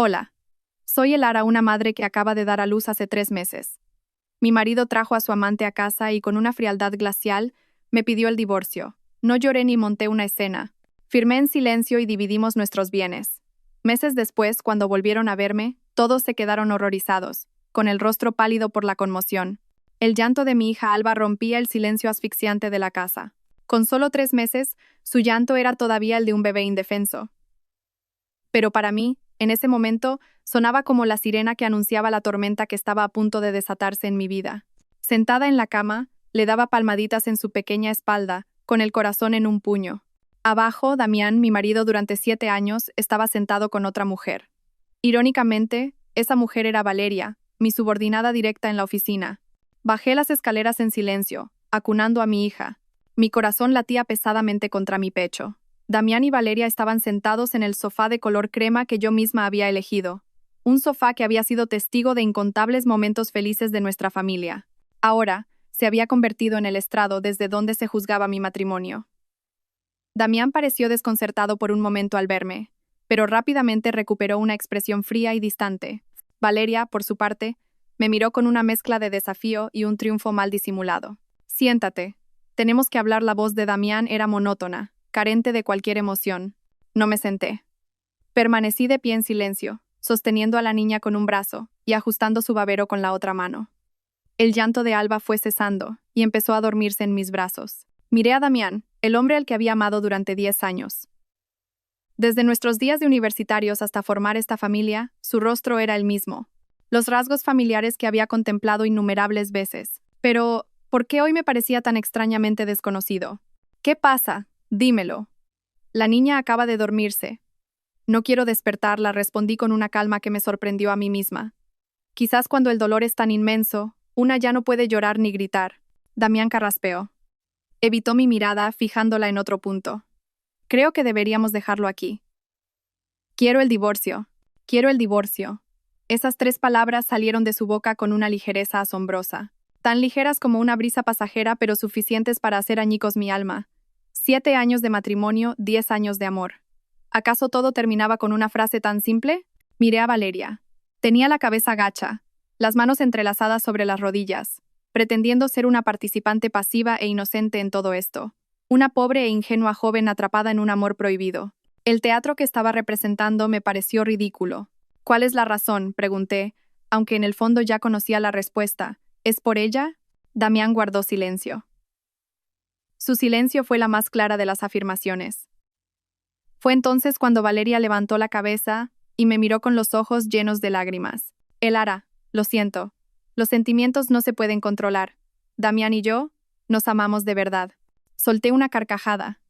Hola, soy Elara, una madre que acaba de dar a luz hace 3 meses. Mi marido trajo a su amante a casa y con una frialdad glacial me pidió el divorcio. No lloré ni monté una escena. Firmé en silencio y dividimos nuestros bienes. Meses después, cuando volvieron a verme, todos se quedaron horrorizados, con el rostro pálido por la conmoción. El llanto de mi hija Alba rompía el silencio asfixiante de la casa. Con solo 3 meses, su llanto era todavía el de un bebé indefenso. Pero para mí, en ese momento, sonaba como la sirena que anunciaba la tormenta que estaba a punto de desatarse en mi vida. Sentada en la cama, le daba palmaditas en su pequeña espalda, con el corazón en un puño. Abajo, Damián, mi marido durante 7 años, estaba sentado con otra mujer. Irónicamente, esa mujer era Valeria, mi subordinada directa en la oficina. Bajé las escaleras en silencio, acunando a mi hija. Mi corazón latía pesadamente contra mi pecho. Damián y Valeria estaban sentados en el sofá de color crema que yo misma había elegido. Un sofá que había sido testigo de incontables momentos felices de nuestra familia. Ahora, se había convertido en el estrado desde donde se juzgaba mi matrimonio. Damián pareció desconcertado por un momento al verme, pero rápidamente recuperó una expresión fría y distante. Valeria, por su parte, me miró con una mezcla de desafío y un triunfo mal disimulado. Siéntate. Tenemos que hablar. La voz de Damián era monótona, carente de cualquier emoción. No me senté. Permanecí de pie en silencio, sosteniendo a la niña con un brazo y ajustando su babero con la otra mano. El llanto de Alba fue cesando y empezó a dormirse en mis brazos. Miré a Damián, el hombre al que había amado durante 10 años. Desde nuestros días de universitarios hasta formar esta familia, su rostro era el mismo. Los rasgos familiares que había contemplado innumerables veces. Pero, ¿por qué hoy me parecía tan extrañamente desconocido? ¿Qué pasa? Dímelo. La niña acaba de dormirse. No quiero despertarla, respondí con una calma que me sorprendió a mí misma. Quizás cuando el dolor es tan inmenso, una ya no puede llorar ni gritar. Damián carraspeó. Evitó mi mirada, fijándola en otro punto. Creo que deberíamos dejarlo aquí. Quiero el divorcio. Quiero el divorcio. Esas 3 palabras salieron de su boca con una ligereza asombrosa. Tan ligeras como una brisa pasajera, pero suficientes para hacer añicos mi alma. 7 años de matrimonio, 10 años de amor. ¿Acaso todo terminaba con una frase tan simple? Miré a Valeria. Tenía la cabeza gacha, las manos entrelazadas sobre las rodillas, pretendiendo ser una participante pasiva e inocente en todo esto. Una pobre e ingenua joven atrapada en un amor prohibido. El teatro que estaba representando me pareció ridículo. ¿Cuál es la razón?, pregunté, aunque en el fondo ya conocía la respuesta. ¿Es por ella? Damián guardó silencio. Su silencio fue la más clara de las afirmaciones. Fue entonces cuando Valeria levantó la cabeza y me miró con los ojos llenos de lágrimas. Elara, lo siento. Los sentimientos no se pueden controlar. Damián y yo nos amamos de verdad. Solté una carcajada,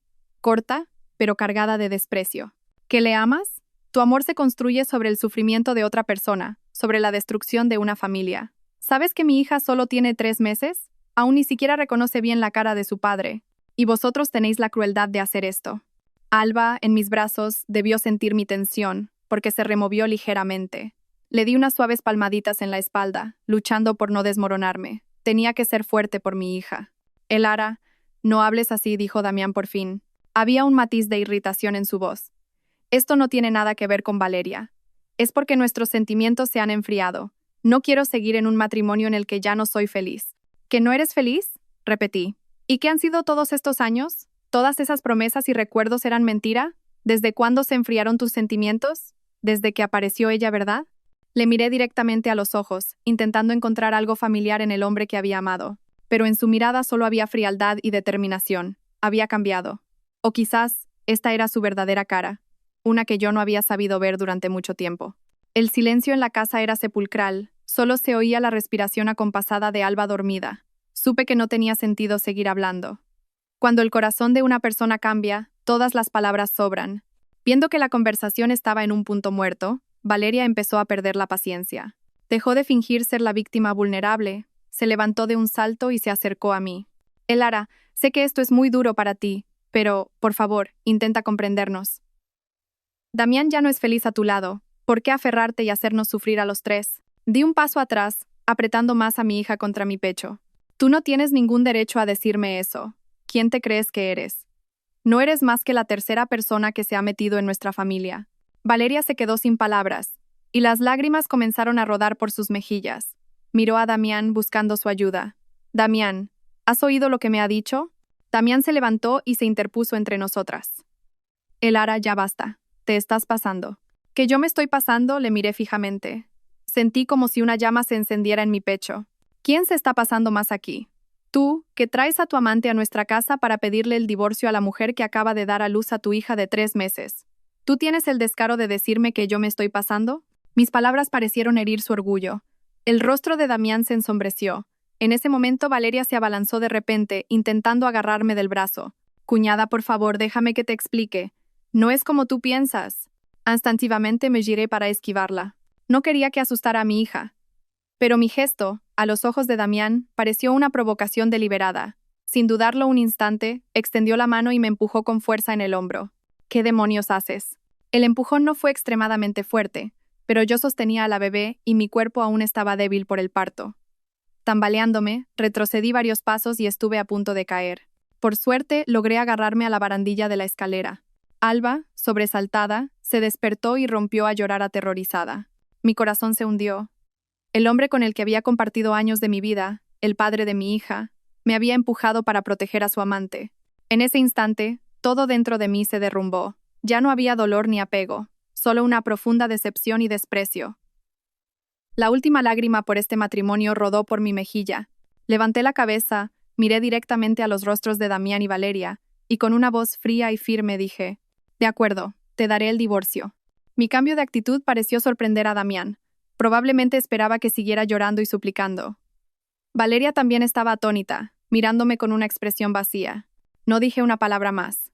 corta, pero cargada de desprecio. ¿Que le amas? Tu amor se construye sobre el sufrimiento de otra persona, sobre la destrucción de una familia. ¿Sabes que mi hija solo tiene 3 meses? Aún ni siquiera reconoce bien la cara de su padre. Y vosotros tenéis la crueldad de hacer esto. Alba, en mis brazos, debió sentir mi tensión, porque se removió ligeramente. Le di unas suaves palmaditas en la espalda, luchando por no desmoronarme. Tenía que ser fuerte por mi hija. Elara, no hables así, dijo Damián por fin. Había un matiz de irritación en su voz. Esto no tiene nada que ver con Valeria. Es porque nuestros sentimientos se han enfriado. No quiero seguir en un matrimonio en el que ya no soy feliz. ¿Que no eres feliz? Repetí. ¿Y qué han sido todos estos años? ¿Todas esas promesas y recuerdos eran mentira? ¿Desde cuándo se enfriaron tus sentimientos? ¿Desde que apareció ella, verdad? Le miré directamente a los ojos, intentando encontrar algo familiar en el hombre que había amado. Pero en su mirada solo había frialdad y determinación. Había cambiado. O quizás esta era su verdadera cara, una que yo no había sabido ver durante mucho tiempo. El silencio en la casa era sepulcral, solo se oía la respiración acompasada de Alba dormida. Supe que no tenía sentido seguir hablando. Cuando el corazón de una persona cambia, todas las palabras sobran. Viendo que la conversación estaba en un punto muerto, Valeria empezó a perder la paciencia. Dejó de fingir ser la víctima vulnerable, se levantó de un salto y se acercó a mí. Elara, sé que esto es muy duro para ti, pero, por favor, intenta comprendernos. Damián ya no es feliz a tu lado. ¿Por qué aferrarte y hacernos sufrir a los 3? Di un paso atrás, apretando más a mi hija contra mi pecho. Tú no tienes ningún derecho a decirme eso. ¿Quién te crees que eres? No eres más que la tercera persona que se ha metido en nuestra familia. Valeria se quedó sin palabras. y las lágrimas comenzaron a rodar por sus mejillas. Miró a Damián buscando su ayuda. «Damián, ¿has oído lo que me ha dicho?» Damián se levantó y se interpuso entre nosotras. «Elara, ya basta. Te estás pasando». «¿Que yo me estoy pasando?» Le miré fijamente. Sentí como si una llama se encendiera en mi pecho. «¿Quién se está pasando más aquí? Tú, que traes a tu amante a nuestra casa para pedirle el divorcio a la mujer que acaba de dar a luz a tu hija de 3 meses. ¿Tú tienes el descaro de decirme que yo me estoy pasando?» Mis palabras parecieron herir su orgullo. El rostro de Damián se ensombreció. En ese momento Valeria se abalanzó de repente, intentando agarrarme del brazo. «Cuñada, por favor, déjame que te explique. No es como tú piensas». Instintivamente me giré para esquivarla. No quería que asustara a mi hija. Pero mi gesto, a los ojos de Damián, pareció una provocación deliberada. Sin dudarlo un instante, extendió la mano y me empujó con fuerza en el hombro. «¿Qué demonios haces?» El empujón no fue extremadamente fuerte, pero yo sostenía a la bebé y mi cuerpo aún estaba débil por el parto. Tambaleándome, retrocedí varios pasos y estuve a punto de caer. Por suerte, logré agarrarme a la barandilla de la escalera. Alba, sobresaltada, se despertó y rompió a llorar aterrorizada. Mi corazón se hundió. El hombre con el que había compartido años de mi vida, el padre de mi hija, me había empujado para proteger a su amante. En ese instante, todo dentro de mí se derrumbó. Ya no había dolor ni apego, solo una profunda decepción y desprecio. La última lágrima por este matrimonio rodó por mi mejilla. Levanté la cabeza, miré directamente a los rostros de Damián y Valeria, y con una voz fría y firme dije: «De acuerdo, te daré el divorcio». Mi cambio de actitud pareció sorprender a Damián. Probablemente esperaba que siguiera llorando y suplicando. Valeria también estaba atónita, mirándome con una expresión vacía. No dije una palabra más.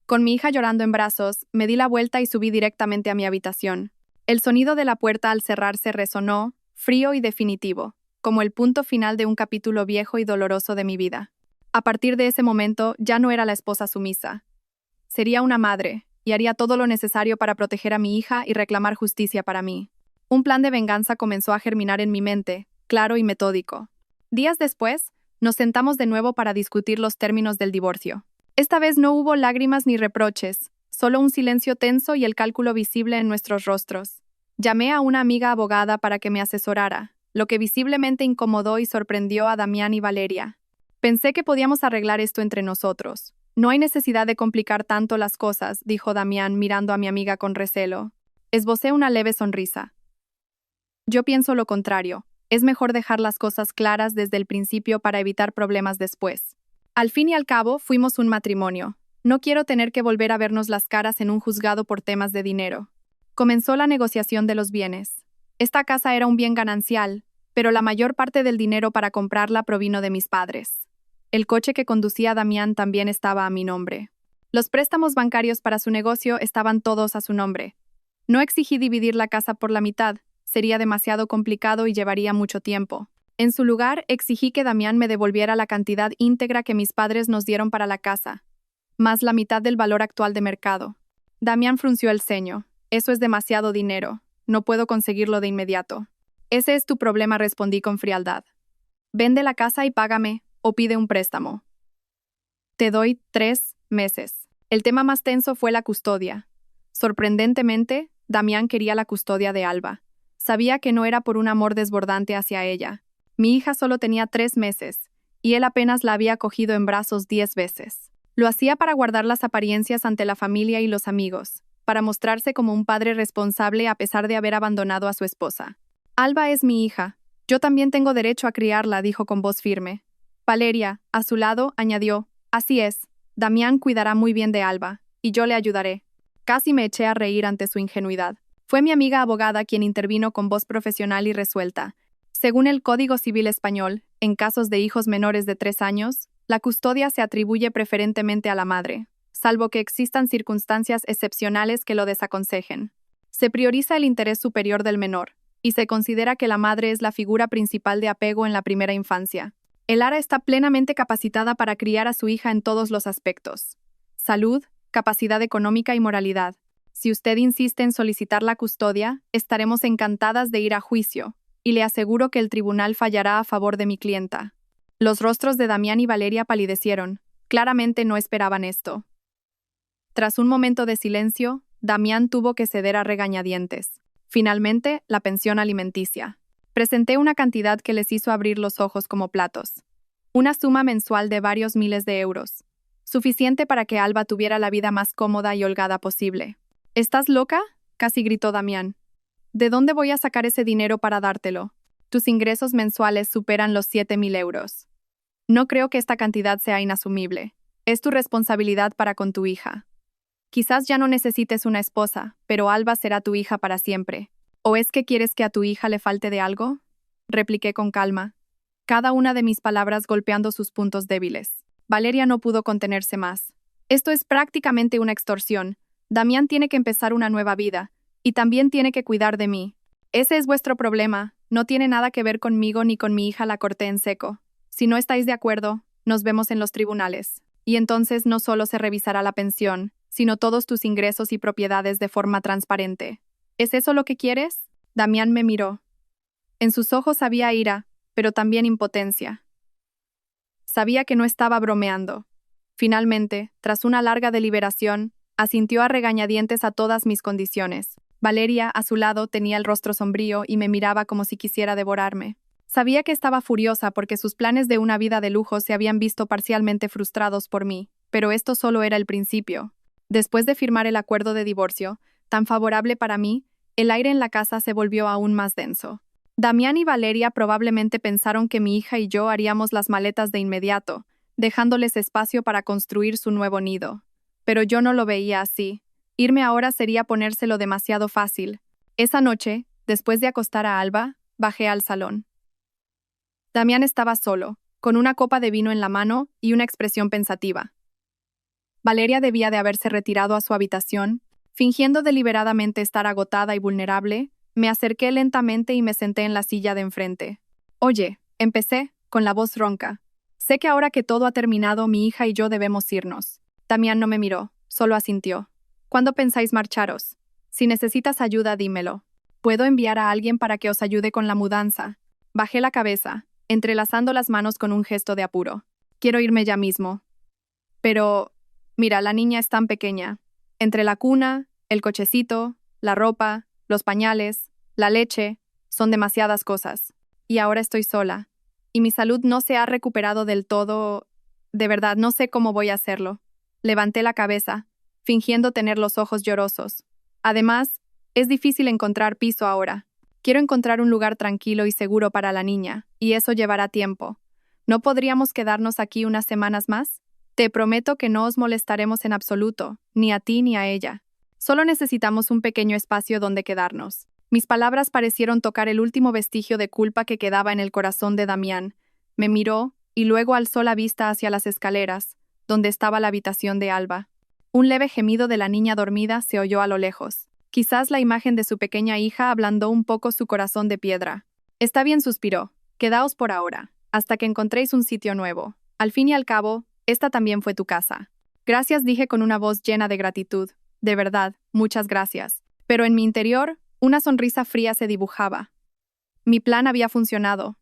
Con mi hija llorando en brazos, me di la vuelta y subí directamente a mi habitación. El sonido de la puerta al cerrarse resonó, frío y definitivo, como el punto final de un capítulo viejo y doloroso de mi vida. A partir de ese momento, ya no era la esposa sumisa. Sería una madre, y haría todo lo necesario para proteger a mi hija y reclamar justicia para mí. Un plan de venganza comenzó a germinar en mi mente, claro y metódico. Días después, nos sentamos de nuevo para discutir los términos del divorcio. Esta vez no hubo lágrimas ni reproches, solo un silencio tenso y el cálculo visible en nuestros rostros. Llamé a una amiga abogada para que me asesorara, lo que visiblemente incomodó y sorprendió a Damián y Valeria. Pensé que podíamos arreglar esto entre nosotros. «No hay necesidad de complicar tanto las cosas», dijo Damián mirando a mi amiga con recelo. Esbocé una leve sonrisa. «Yo pienso lo contrario. Es mejor dejar las cosas claras desde el principio para evitar problemas después. Al fin y al cabo, fuimos un matrimonio. No quiero tener que volver a vernos las caras en un juzgado por temas de dinero». Comenzó la negociación de los bienes. Esta casa era un bien ganancial, pero la mayor parte del dinero para comprarla provino de mis padres. El coche que conducía Damián también estaba a mi nombre. Los préstamos bancarios para su negocio estaban todos a su nombre. No exigí dividir la casa por la mitad, sería demasiado complicado y llevaría mucho tiempo. En su lugar, exigí que Damián me devolviera la cantidad íntegra que mis padres nos dieron para la casa, más la mitad del valor actual de mercado. Damián frunció el ceño. «Eso es demasiado dinero. No puedo conseguirlo de inmediato». «Ese es tu problema», respondí con frialdad. «Vende la casa y págame, o pide un préstamo. Te doy 3 meses». El tema más tenso fue la custodia. Sorprendentemente, Damián quería la custodia de Alba. Sabía que no era por un amor desbordante hacia ella. Mi hija solo tenía 3 meses, y él apenas la había cogido en brazos 10 veces. Lo hacía para guardar las apariencias ante la familia y los amigos, para mostrarse como un padre responsable a pesar de haber abandonado a su esposa. «Alba es mi hija. Yo también tengo derecho a criarla», dijo con voz firme. Valeria, a su lado, añadió: «Así es. Damián cuidará muy bien de Alba, y yo le ayudaré». Casi me eché a reír ante su ingenuidad. Fue mi amiga abogada quien intervino con voz profesional y resuelta. Según el Código Civil Español, en casos de hijos menores de 3 años, la custodia se atribuye preferentemente a la madre, salvo que existan circunstancias excepcionales que lo desaconsejen. Se prioriza el interés superior del menor, y se considera que la madre es la figura principal de apego en la primera infancia. Elara está plenamente capacitada para criar a su hija en todos los aspectos: salud, capacidad económica y moralidad. Si usted insiste en solicitar la custodia, estaremos encantadas de ir a juicio, y le aseguro que el tribunal fallará a favor de mi clienta. Los rostros de Damián y Valeria palidecieron. Claramente no esperaban esto. Tras un momento de silencio, Damián tuvo que ceder a regañadientes. Finalmente, la pensión alimenticia. Presenté una cantidad que les hizo abrir los ojos como platos. Una suma mensual de varios miles de euros. Suficiente para que Alba tuviera la vida más cómoda y holgada posible. ¿Estás loca?, casi gritó Damián. ¿De dónde voy a sacar ese dinero para dártelo? Tus ingresos mensuales superan los 7.000 euros. No creo que esta cantidad sea inasumible. Es tu responsabilidad para con tu hija. Quizás ya no necesites una esposa, pero Alba será tu hija para siempre. ¿O es que quieres que a tu hija le falte de algo? Repliqué con calma, cada una de mis palabras golpeando sus puntos débiles. Valeria no pudo contenerse más. Esto es prácticamente una extorsión. Damián tiene que empezar una nueva vida, y también tiene que cuidar de mí. Ese es vuestro problema, no tiene nada que ver conmigo ni con mi hija, la corté en seco. Si no estáis de acuerdo, nos vemos en los tribunales. Y entonces no solo se revisará la pensión, sino todos tus ingresos y propiedades de forma transparente. ¿Es eso lo que quieres? Damián me miró. En sus ojos había ira, pero también impotencia. Sabía que no estaba bromeando. Finalmente, tras una larga deliberación, asintió a regañadientes a todas mis condiciones. Valeria, a su lado, tenía el rostro sombrío y me miraba como si quisiera devorarme. Sabía que estaba furiosa porque sus planes de una vida de lujo se habían visto parcialmente frustrados por mí, pero esto solo era el principio. Después de firmar el acuerdo de divorcio, tan favorable para mí, el aire en la casa se volvió aún más denso. Damián y Valeria probablemente pensaron que mi hija y yo haríamos las maletas de inmediato, dejándoles espacio para construir su nuevo nido. Pero yo no lo veía así. Irme ahora sería ponérselo demasiado fácil. Esa noche, después de acostar a Alba, bajé al salón. Damián estaba solo, con una copa de vino en la mano y una expresión pensativa. Valeria debía de haberse retirado a su habitación. Fingiendo deliberadamente estar agotada y vulnerable, me acerqué lentamente y me senté en la silla de enfrente. Oye, empecé, con la voz ronca. Sé que ahora que todo ha terminado, mi hija y yo debemos irnos. Damián no me miró, solo asintió. ¿Cuándo pensáis marcharos? Si necesitas ayuda, dímelo. Puedo enviar a alguien para que os ayude con la mudanza. Bajé la cabeza, entrelazando las manos con un gesto de apuro. Quiero irme ya mismo. Pero, mira, la niña es tan pequeña. Entre la cuna, el cochecito, la ropa, los pañales, la leche, son demasiadas cosas. Y ahora estoy sola. Y mi salud no se ha recuperado del todo. De verdad, no sé cómo voy a hacerlo. Levanté la cabeza, fingiendo tener los ojos llorosos. Además, es difícil encontrar piso ahora. Quiero encontrar un lugar tranquilo y seguro para la niña, y eso llevará tiempo. ¿No podríamos quedarnos aquí unas semanas más? Te prometo que no os molestaremos en absoluto, ni a ti ni a ella. Solo necesitamos un pequeño espacio donde quedarnos. Mis palabras parecieron tocar el último vestigio de culpa que quedaba en el corazón de Damián. Me miró, y luego alzó la vista hacia las escaleras, donde estaba la habitación de Alba. Un leve gemido de la niña dormida se oyó a lo lejos. Quizás la imagen de su pequeña hija ablandó un poco su corazón de piedra. Está bien, suspiró. Quedaos por ahora, hasta que encontréis un sitio nuevo. Al fin y al cabo, esta también fue tu casa. Gracias, dije con una voz llena de gratitud. De verdad, muchas gracias. Pero en mi interior, una sonrisa fría se dibujaba. Mi plan había funcionado.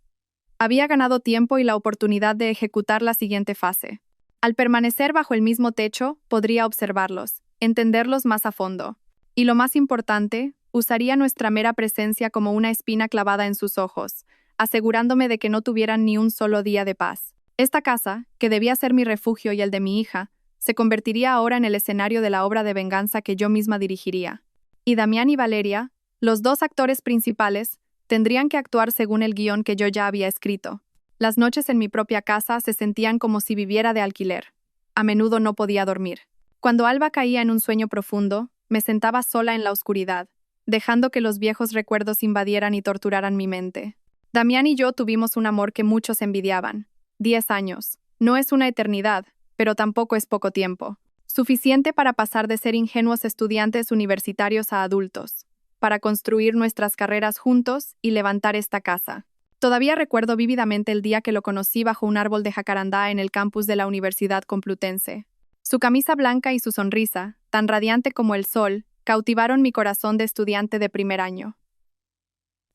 Había ganado tiempo y la oportunidad de ejecutar la siguiente fase. Al permanecer bajo el mismo techo, podría observarlos, entenderlos más a fondo. Y lo más importante, usaría nuestra mera presencia como una espina clavada en sus ojos, asegurándome de que no tuvieran ni un solo día de paz. Esta casa, que debía ser mi refugio y el de mi hija, se convertiría ahora en el escenario de la obra de venganza que yo misma dirigiría. Y Damián y Valeria, los dos actores principales, tendrían que actuar según el guión que yo ya había escrito. Las noches en mi propia casa se sentían como si viviera de alquiler. A menudo no podía dormir. Cuando Alba caía en un sueño profundo, me sentaba sola en la oscuridad, dejando que los viejos recuerdos invadieran y torturaran mi mente. Damián y yo tuvimos un amor que muchos envidiaban. 10 años. No es una eternidad, pero tampoco es poco tiempo. Suficiente para pasar de ser ingenuos estudiantes universitarios a adultos, para construir nuestras carreras juntos y levantar esta casa. Todavía recuerdo vívidamente el día que lo conocí bajo un árbol de jacarandá en el campus de la Universidad Complutense. Su camisa blanca y su sonrisa, tan radiante como el sol, cautivaron mi corazón de estudiante de primer año.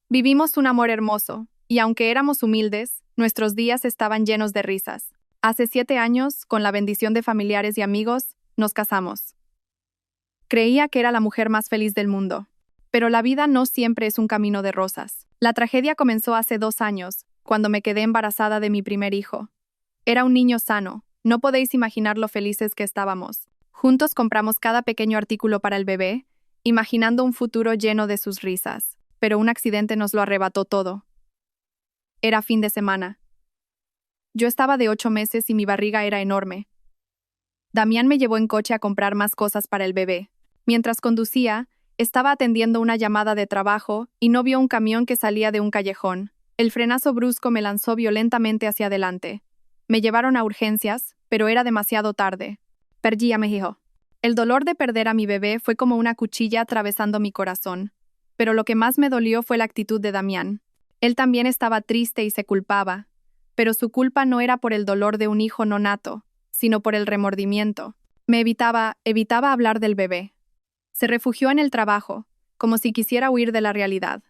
Vivimos un amor hermoso, y aunque éramos humildes, nuestros días estaban llenos de risas. Hace 7 años, con la bendición de familiares y amigos, nos casamos. Creía que era la mujer más feliz del mundo. Pero la vida no siempre es un camino de rosas. La tragedia comenzó hace 2 años, cuando me quedé embarazada de mi primer hijo. Era un niño sano, no podéis imaginar lo felices que estábamos. Juntos compramos cada pequeño artículo para el bebé, imaginando un futuro lleno de sus risas. Pero un accidente nos lo arrebató todo. Era fin de semana. Yo estaba de 8 meses y mi barriga era enorme. Damián me llevó en coche a comprar más cosas para el bebé. Mientras conducía, estaba atendiendo una llamada de trabajo y no vio un camión que salía de un callejón. El frenazo brusco me lanzó violentamente hacia adelante. Me llevaron a urgencias, pero era demasiado tarde. Perdí a mi hijo. El dolor de perder a mi bebé fue como una cuchilla atravesando mi corazón. Pero lo que más me dolió fue la actitud de Damián. Él también estaba triste y se culpaba. Pero su culpa no era por el dolor de un hijo no nato, sino por el remordimiento. Me evitaba hablar del bebé. Se refugió en el trabajo, como si quisiera huir de la realidad.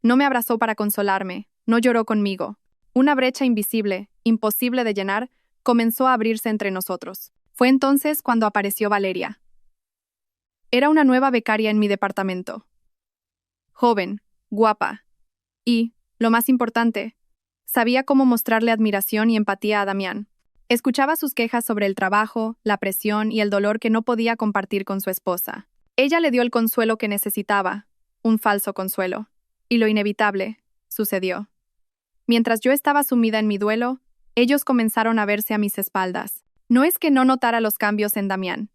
No me abrazó para consolarme, no lloró conmigo. Una brecha invisible, imposible de llenar, comenzó a abrirse entre nosotros. Fue entonces cuando apareció Valeria. Era una nueva becaria en mi departamento. Joven, guapa. Y, lo más importante, sabía cómo mostrarle admiración y empatía a Damián. Escuchaba sus quejas sobre el trabajo, la presión y el dolor que no podía compartir con su esposa. Ella le dio el consuelo que necesitaba, un falso consuelo. Y lo inevitable sucedió. Mientras yo estaba sumida en mi duelo, ellos comenzaron a verse a mis espaldas. No es que no notara los cambios en Damián.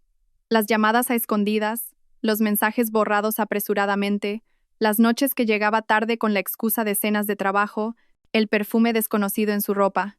Las llamadas a escondidas, los mensajes borrados apresuradamente, las noches que llegaba tarde con la excusa de cenas de trabajo, el perfume desconocido en su ropa.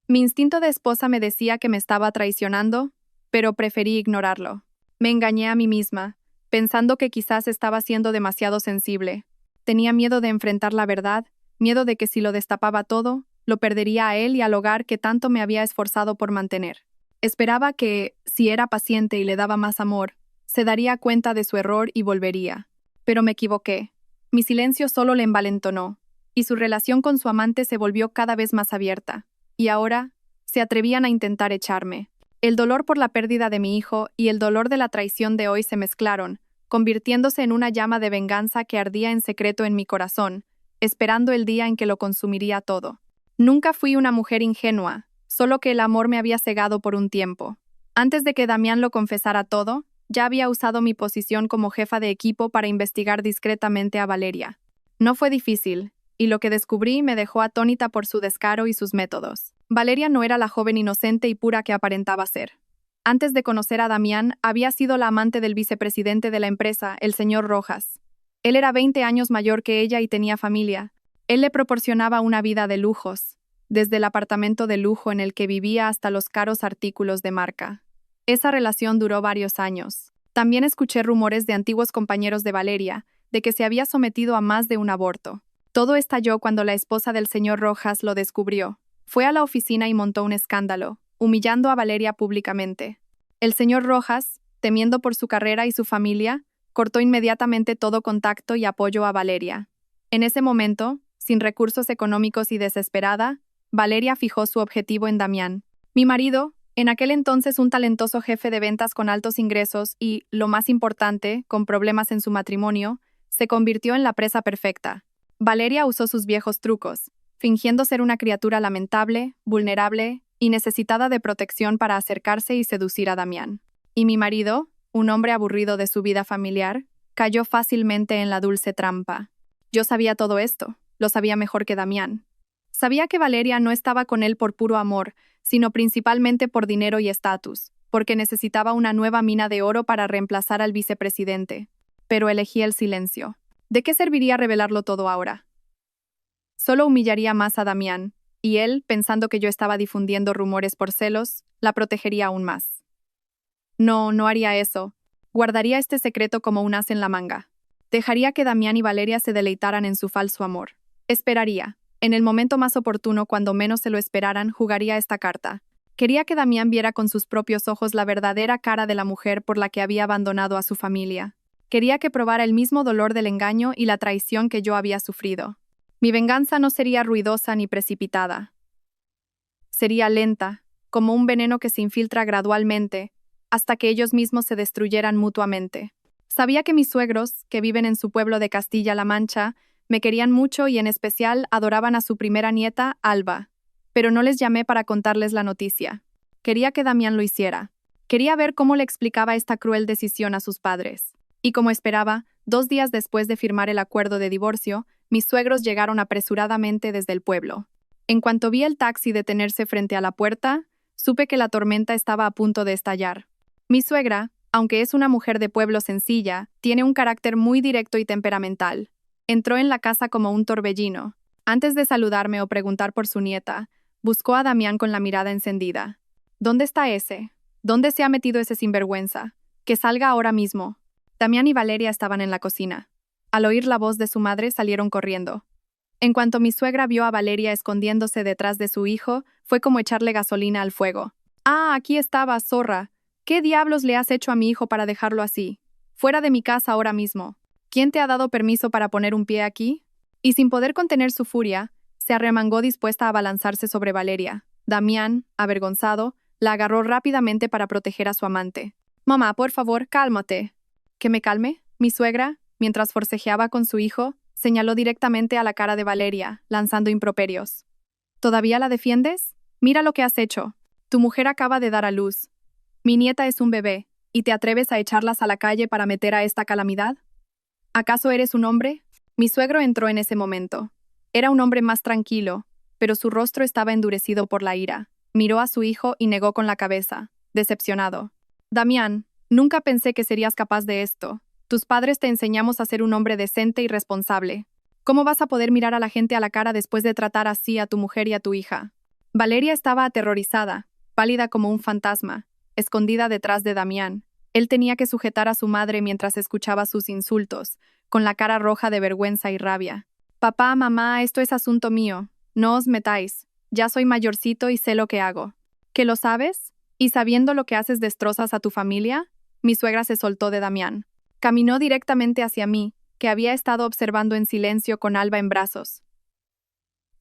Mi instinto de esposa me decía que me estaba traicionando, pero preferí ignorarlo. Me engañé a mí misma, pensando que quizás estaba siendo demasiado sensible. Tenía miedo de enfrentar la verdad, miedo de que si lo destapaba todo, lo perdería a él y al hogar que tanto me había esforzado por mantener. Esperaba que, si era paciente y le daba más amor, se daría cuenta de su error y volvería. Pero me equivoqué. Mi silencio solo le envalentonó, y su relación con su amante se volvió cada vez más abierta. Y ahora, se atrevían a intentar echarme. El dolor por la pérdida de mi hijo y el dolor de la traición de hoy se mezclaron, convirtiéndose en una llama de venganza que ardía en secreto en mi corazón, esperando el día en que lo consumiría todo. Nunca fui una mujer ingenua, solo que el amor me había cegado por un tiempo. Antes de que Damián lo confesara todo, ya había usado mi posición como jefa de equipo para investigar discretamente a Valeria. No fue difícil, y lo que descubrí me dejó atónita por su descaro y sus métodos. Valeria no era la joven inocente y pura que aparentaba ser. Antes de conocer a Damián, había sido la amante del vicepresidente de la empresa, el señor Rojas. Él era 20 años mayor que ella y tenía familia. Él le proporcionaba una vida de lujos, desde el apartamento de lujo en el que vivía hasta los caros artículos de marca. Esa relación duró varios años. También escuché rumores de antiguos compañeros de Valeria, de que se había sometido a más de un aborto. Todo estalló cuando la esposa del señor Rojas lo descubrió. Fue a la oficina y montó un escándalo, humillando a Valeria públicamente. El señor Rojas, temiendo por su carrera y su familia, cortó inmediatamente todo contacto y apoyo a Valeria. En ese momento, sin recursos económicos y desesperada, Valeria fijó su objetivo en Damián. Mi marido, en aquel entonces un talentoso jefe de ventas con altos ingresos y, lo más importante, con problemas en su matrimonio, se convirtió en la presa perfecta. Valeria usó sus viejos trucos, fingiendo ser una criatura lamentable, vulnerable y necesitada de protección para acercarse y seducir a Damián. Y mi marido, un hombre aburrido de su vida familiar, cayó fácilmente en la dulce trampa. Yo sabía todo esto, lo sabía mejor que Damián. Sabía que Valeria no estaba con él por puro amor, sino principalmente por dinero y estatus, porque necesitaba una nueva mina de oro para reemplazar al vicepresidente. Pero elegí el silencio. ¿De qué serviría revelarlo todo ahora? Solo humillaría más a Damián, y él, pensando que yo estaba difundiendo rumores por celos, la protegería aún más. No, no haría eso. Guardaría este secreto como un as en la manga. Dejaría que Damián y Valeria se deleitaran en su falso amor. Esperaría. En el momento más oportuno, cuando menos se lo esperaran, jugaría esta carta. Quería que Damián viera con sus propios ojos la verdadera cara de la mujer por la que había abandonado a su familia. Quería que probara el mismo dolor del engaño y la traición que yo había sufrido. Mi venganza no sería ruidosa ni precipitada. Sería lenta, como un veneno que se infiltra gradualmente, hasta que ellos mismos se destruyeran mutuamente. Sabía que mis suegros, que viven en su pueblo de Castilla-La Mancha, me querían mucho y en especial adoraban a su primera nieta, Alba. Pero no les llamé para contarles la noticia. Quería que Damián lo hiciera. Quería ver cómo le explicaba esta cruel decisión a sus padres. Y como esperaba, 2 días después de firmar el acuerdo de divorcio, mis suegros llegaron apresuradamente desde el pueblo. En cuanto vi el taxi detenerse frente a la puerta, supe que la tormenta estaba a punto de estallar. Mi suegra, aunque es una mujer de pueblo sencilla, tiene un carácter muy directo y temperamental. Entró en la casa como un torbellino. Antes de saludarme o preguntar por su nieta, buscó a Damián con la mirada encendida. ¿Dónde está ese? ¿Dónde se ha metido ese sinvergüenza? Que salga ahora mismo. Damián y Valeria estaban en la cocina. Al oír la voz de su madre salieron corriendo. En cuanto mi suegra vio a Valeria escondiéndose detrás de su hijo, fue como echarle gasolina al fuego. «Ah, aquí estabas, zorra. ¿Qué diablos le has hecho a mi hijo para dejarlo así? Fuera de mi casa ahora mismo. ¿Quién te ha dado permiso para poner un pie aquí?» Y sin poder contener su furia, se arremangó dispuesta a abalanzarse sobre Valeria. Damián, avergonzado, la agarró rápidamente para proteger a su amante. «Mamá, por favor, cálmate». «¿Que me calme?» Mi suegra, mientras forcejeaba con su hijo, señaló directamente a la cara de Valeria, lanzando improperios. «¿Todavía la defiendes? Mira lo que has hecho. Tu mujer acaba de dar a luz. Mi nieta es un bebé, ¿y te atreves a echarlas a la calle para meter a esta calamidad? ¿Acaso eres un hombre?» Mi suegro entró en ese momento. Era un hombre más tranquilo, pero su rostro estaba endurecido por la ira. Miró a su hijo y negó con la cabeza, decepcionado. «Damián, nunca pensé que serías capaz de esto. Tus padres te enseñamos a ser un hombre decente y responsable. ¿Cómo vas a poder mirar a la gente a la cara después de tratar así a tu mujer y a tu hija?» Valeria estaba aterrorizada, pálida como un fantasma, escondida detrás de Damián. Él tenía que sujetar a su madre mientras escuchaba sus insultos, con la cara roja de vergüenza y rabia. «Papá, mamá, esto es asunto mío. No os metáis. Ya soy mayorcito y sé lo que hago». «¿Que lo sabes? ¿Y sabiendo lo que haces destrozas a tu familia?» Mi suegra se soltó de Damián. Caminó directamente hacia mí, que había estado observando en silencio con Alba en brazos.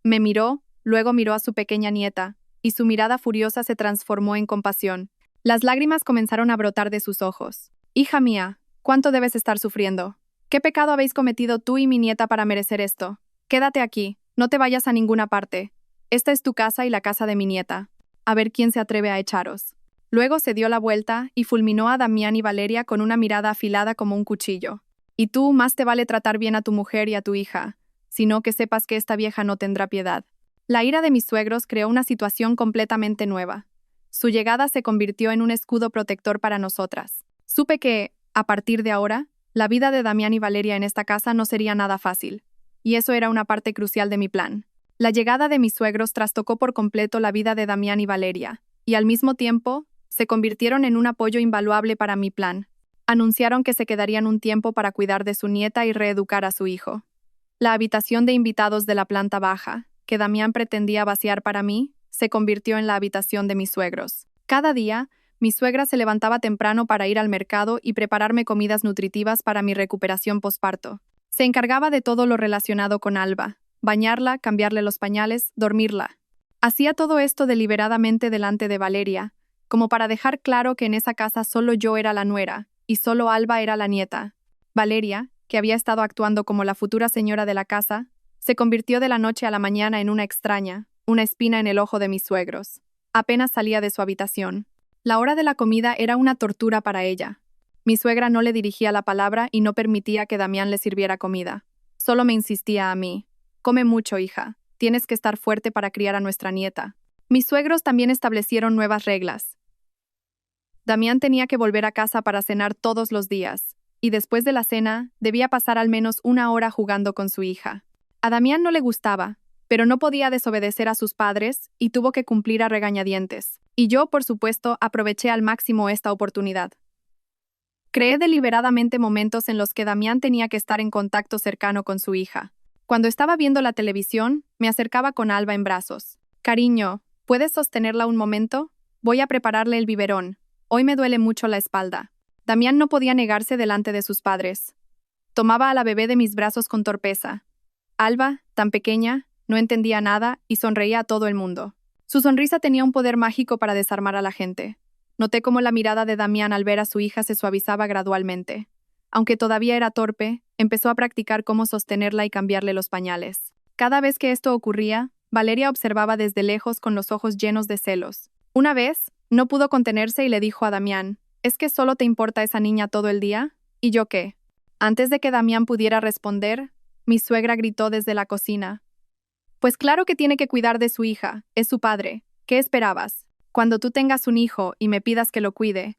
Me miró, luego miró a su pequeña nieta, y su mirada furiosa se transformó en compasión. Las lágrimas comenzaron a brotar de sus ojos. «Hija mía, ¿cuánto debes estar sufriendo? ¿Qué pecado habéis cometido tú y mi nieta para merecer esto? Quédate aquí, no te vayas a ninguna parte. Esta es tu casa y la casa de mi nieta. A ver quién se atreve a echaros». Luego se dio la vuelta y fulminó a Damián y Valeria con una mirada afilada como un cuchillo. «Y tú, más te vale tratar bien a tu mujer y a tu hija, sino que sepas que esta vieja no tendrá piedad». La ira de mis suegros creó una situación completamente nueva. Su llegada se convirtió en un escudo protector para nosotras. Supe que, a partir de ahora, la vida de Damián y Valeria en esta casa no sería nada fácil, y eso era una parte crucial de mi plan. La llegada de mis suegros trastocó por completo la vida de Damián y Valeria, y al mismo tiempo, se convirtieron en un apoyo invaluable para mi plan. Anunciaron que se quedarían un tiempo para cuidar de su nieta y reeducar a su hijo. La habitación de invitados de la planta baja, que Damián pretendía vaciar para mí, se convirtió en la habitación de mis suegros. Cada día, mi suegra se levantaba temprano para ir al mercado y prepararme comidas nutritivas para mi recuperación posparto. Se encargaba de todo lo relacionado con Alba: bañarla, cambiarle los pañales, dormirla. Hacía todo esto deliberadamente delante de Valeria, como para dejar claro que en esa casa solo yo era la nuera, y solo Alba era la nieta. Valeria, que había estado actuando como la futura señora de la casa, se convirtió de la noche a la mañana en una extraña, una espina en el ojo de mis suegros. Apenas salía de su habitación. La hora de la comida era una tortura para ella. Mi suegra no le dirigía la palabra y no permitía que Damián le sirviera comida. Solo me insistía a mí: «Come mucho, hija. Tienes que estar fuerte para criar a nuestra nieta». Mis suegros también establecieron nuevas reglas. Damián tenía que volver a casa para cenar todos los días, y después de la cena, debía pasar al menos 1 hora jugando con su hija. A Damián no le gustaba, pero no podía desobedecer a sus padres y tuvo que cumplir a regañadientes. Y yo, por supuesto, aproveché al máximo esta oportunidad. Creé deliberadamente momentos en los que Damián tenía que estar en contacto cercano con su hija. Cuando estaba viendo la televisión, me acercaba con Alba en brazos. «Cariño, ¿puedes sostenerla un momento? Voy a prepararle el biberón. Hoy me duele mucho la espalda». Damián no podía negarse delante de sus padres. Tomaba a la bebé de mis brazos con torpeza. Alba, tan pequeña, no entendía nada y sonreía a todo el mundo. Su sonrisa tenía un poder mágico para desarmar a la gente. Noté cómo la mirada de Damián al ver a su hija se suavizaba gradualmente. Aunque todavía era torpe, empezó a practicar cómo sostenerla y cambiarle los pañales. Cada vez que esto ocurría, Valeria observaba desde lejos con los ojos llenos de celos. Una vez, no pudo contenerse y le dijo a Damián, ¿es que solo te importa esa niña todo el día? ¿Y yo qué? Antes de que Damián pudiera responder, mi suegra gritó desde la cocina. Pues claro que tiene que cuidar de su hija, es su padre. ¿Qué esperabas? Cuando tú tengas un hijo y me pidas que lo cuide,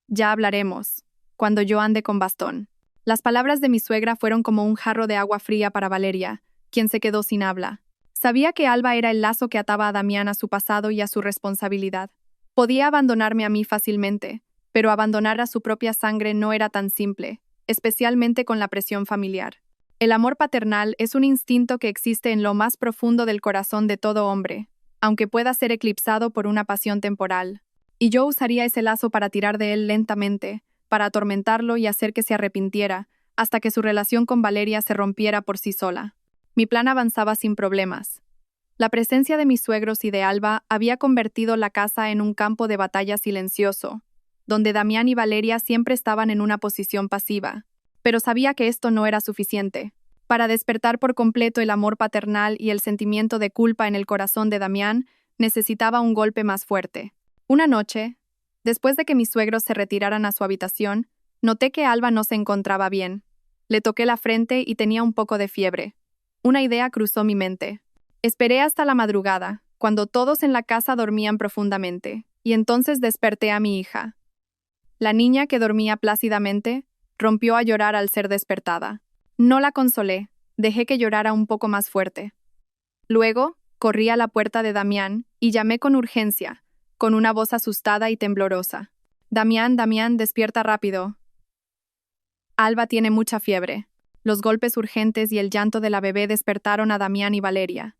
ya hablaremos. Cuando yo ande con bastón. Las palabras de mi suegra fueron como un jarro de agua fría para Valeria, quien se quedó sin habla. Sabía que Alba era el lazo que ataba a Damián a su pasado y a su responsabilidad. Podía abandonarme a mí fácilmente, pero abandonar a su propia sangre no era tan simple, especialmente con la presión familiar. El amor paternal es un instinto que existe en lo más profundo del corazón de todo hombre, aunque pueda ser eclipsado por una pasión temporal. Y yo usaría ese lazo para tirar de él lentamente, para atormentarlo y hacer que se arrepintiera, hasta que su relación con Valeria se rompiera por sí sola. Mi plan avanzaba sin problemas. La presencia de mis suegros y de Alba había convertido la casa en un campo de batalla silencioso, donde Damián y Valeria siempre estaban en una posición pasiva. Pero sabía que esto no era suficiente. Para despertar por completo el amor paternal y el sentimiento de culpa en el corazón de Damián, necesitaba un golpe más fuerte. Una noche, después de que mis suegros se retiraran a su habitación, noté que Alba no se encontraba bien. Le toqué la frente y tenía un poco de fiebre. Una idea cruzó mi mente. Esperé hasta la madrugada, cuando todos en la casa dormían profundamente, y entonces desperté a mi hija. La niña, que dormía plácidamente, rompió a llorar al ser despertada. No la consolé, dejé que llorara un poco más fuerte. Luego, corrí a la puerta de Damián y llamé con urgencia, con una voz asustada y temblorosa. Damián, Damián, despierta rápido. Alba tiene mucha fiebre. Los golpes urgentes y el llanto de la bebé despertaron a Damián y Valeria.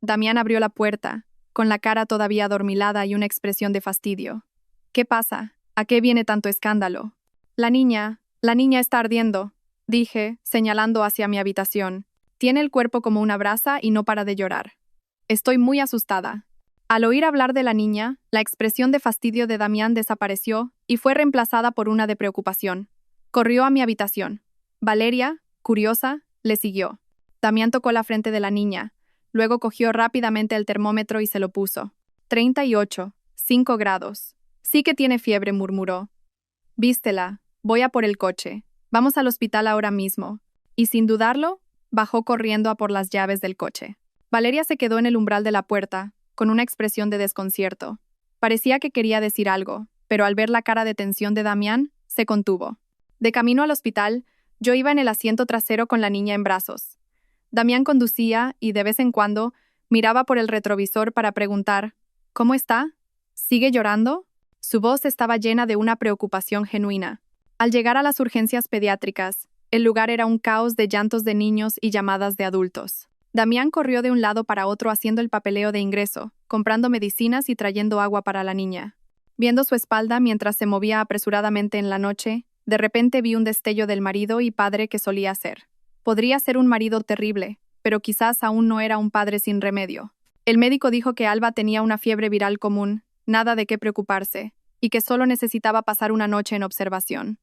Damián abrió la puerta, con la cara todavía adormilada y una expresión de fastidio. ¿Qué pasa? ¿A qué viene tanto escándalo? La niña está ardiendo, dije, señalando hacia mi habitación. Tiene el cuerpo como una brasa y no para de llorar. Estoy muy asustada. Al oír hablar de la niña, la expresión de fastidio de Damián desapareció y fue reemplazada por una de preocupación. Corrió a mi habitación. Valeria, curiosa, le siguió. Damián tocó la frente de la niña. Luego cogió rápidamente el termómetro y se lo puso. 38, 5 grados. Sí que tiene fiebre, murmuró. Vístela, voy a por el coche. Vamos al hospital ahora mismo. Y sin dudarlo, bajó corriendo a por las llaves del coche. Valeria se quedó en el umbral de la puerta, con una expresión de desconcierto. Parecía que quería decir algo, pero al ver la cara de tensión de Damián, se contuvo. De camino al hospital, yo iba en el asiento trasero con la niña en brazos. Damián conducía y, de vez en cuando, miraba por el retrovisor para preguntar, ¿cómo está? ¿Sigue llorando? Su voz estaba llena de una preocupación genuina. Al llegar a las urgencias pediátricas, el lugar era un caos de llantos de niños y llamadas de adultos. Damián corrió de un lado para otro haciendo el papeleo de ingreso, comprando medicinas y trayendo agua para la niña. Viendo su espalda mientras se movía apresuradamente en la noche, de repente vi un destello del marido y padre que solía ser. Podría ser un marido terrible, pero quizás aún no era un padre sin remedio. El médico dijo que Alba tenía una fiebre viral común, nada de qué preocuparse, y que solo necesitaba pasar una noche en observación.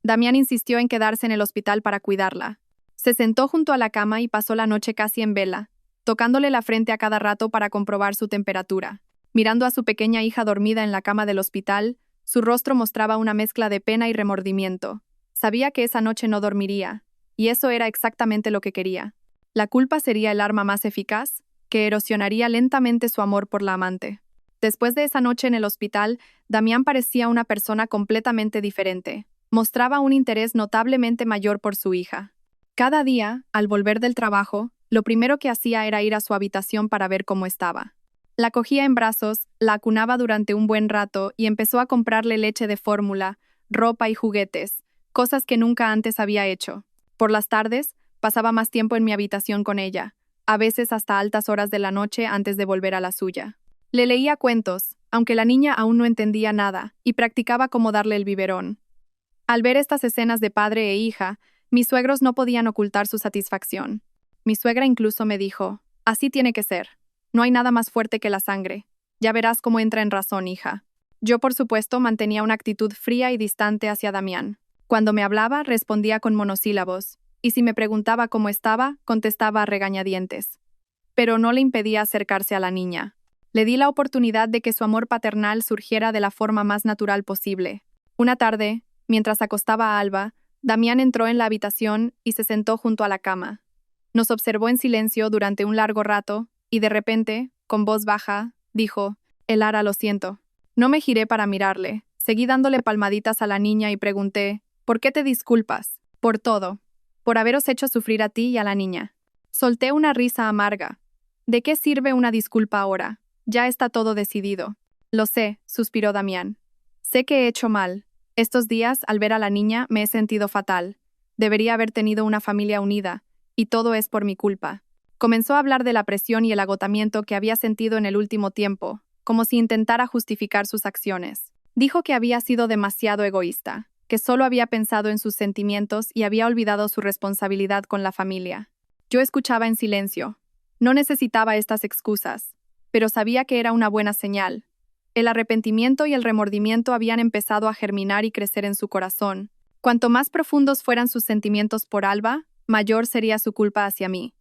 Damián insistió en quedarse en el hospital para cuidarla. Se sentó junto a la cama y pasó la noche casi en vela, tocándole la frente a cada rato para comprobar su temperatura. Mirando a su pequeña hija dormida en la cama del hospital, su rostro mostraba una mezcla de pena y remordimiento. Sabía que esa noche no dormiría, y eso era exactamente lo que quería. La culpa sería el arma más eficaz, que erosionaría lentamente su amor por la amante. Después de esa noche en el hospital, Damián parecía una persona completamente diferente. Mostraba un interés notablemente mayor por su hija. Cada día, al volver del trabajo, lo primero que hacía era ir a su habitación para ver cómo estaba. La cogía en brazos, la acunaba durante un buen rato y empezó a comprarle leche de fórmula, ropa y juguetes, cosas que nunca antes había hecho. Por las tardes, pasaba más tiempo en mi habitación con ella, a veces hasta altas horas de la noche antes de volver a la suya. Le leía cuentos, aunque la niña aún no entendía nada, y practicaba cómo darle el biberón. Al ver estas escenas de padre e hija, mis suegros no podían ocultar su satisfacción. Mi suegra incluso me dijo, así tiene que ser. No hay nada más fuerte que la sangre. Ya verás cómo entra en razón, hija. Yo, por supuesto, mantenía una actitud fría y distante hacia Damián. Cuando me hablaba, respondía con monosílabos, y si me preguntaba cómo estaba, contestaba a regañadientes. Pero no le impedía acercarse a la niña. Le di la oportunidad de que su amor paternal surgiera de la forma más natural posible. Una tarde, mientras acostaba a Alba, Damián entró en la habitación y se sentó junto a la cama. Nos observó en silencio durante un largo rato, y de repente, con voz baja, dijo: «Elara, lo siento». No me giré para mirarle. Seguí dándole palmaditas a la niña y pregunté: «¿Por qué te disculpas?» «Por todo. Por haberos hecho sufrir a ti y a la niña». Solté una risa amarga. «¿De qué sirve una disculpa ahora? Ya está todo decidido». «Lo sé», suspiró Damián. «Sé que he hecho mal. Estos días, al ver a la niña, me he sentido fatal. Debería haber tenido una familia unida, y todo es por mi culpa». Comenzó a hablar de la presión y el agotamiento que había sentido en el último tiempo, como si intentara justificar sus acciones. Dijo que había sido demasiado egoísta, que solo había pensado en sus sentimientos y había olvidado su responsabilidad con la familia. Yo escuchaba en silencio. No necesitaba estas excusas, pero sabía que era una buena señal. El arrepentimiento y el remordimiento habían empezado a germinar y crecer en su corazón. Cuanto más profundos fueran sus sentimientos por Alba, mayor sería su culpa hacia mí.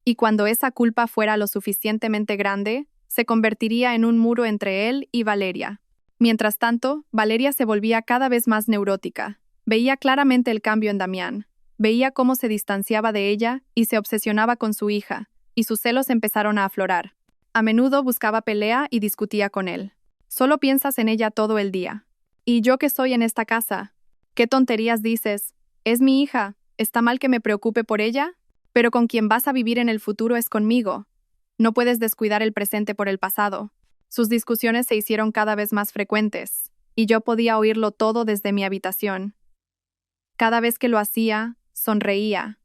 Y cuando esa culpa fuera lo suficientemente grande, se convertiría en un muro entre él y Valeria. Mientras tanto, Valeria se volvía cada vez más neurótica. Veía claramente el cambio en Damián. Veía cómo se distanciaba de ella y se obsesionaba con su hija, y sus celos empezaron a aflorar. A menudo buscaba pelea y discutía con él. «Solo piensas en ella todo el día. ¿Y yo qué soy en esta casa? ¿Qué tonterías dices? Es mi hija. ¿Está mal que me preocupe por ella? Pero con quien vas a vivir en el futuro es conmigo. No puedes descuidar el presente por el pasado». Sus discusiones se hicieron cada vez más frecuentes, y yo podía oírlo todo desde mi habitación. Cada vez que lo hacía, sonreía.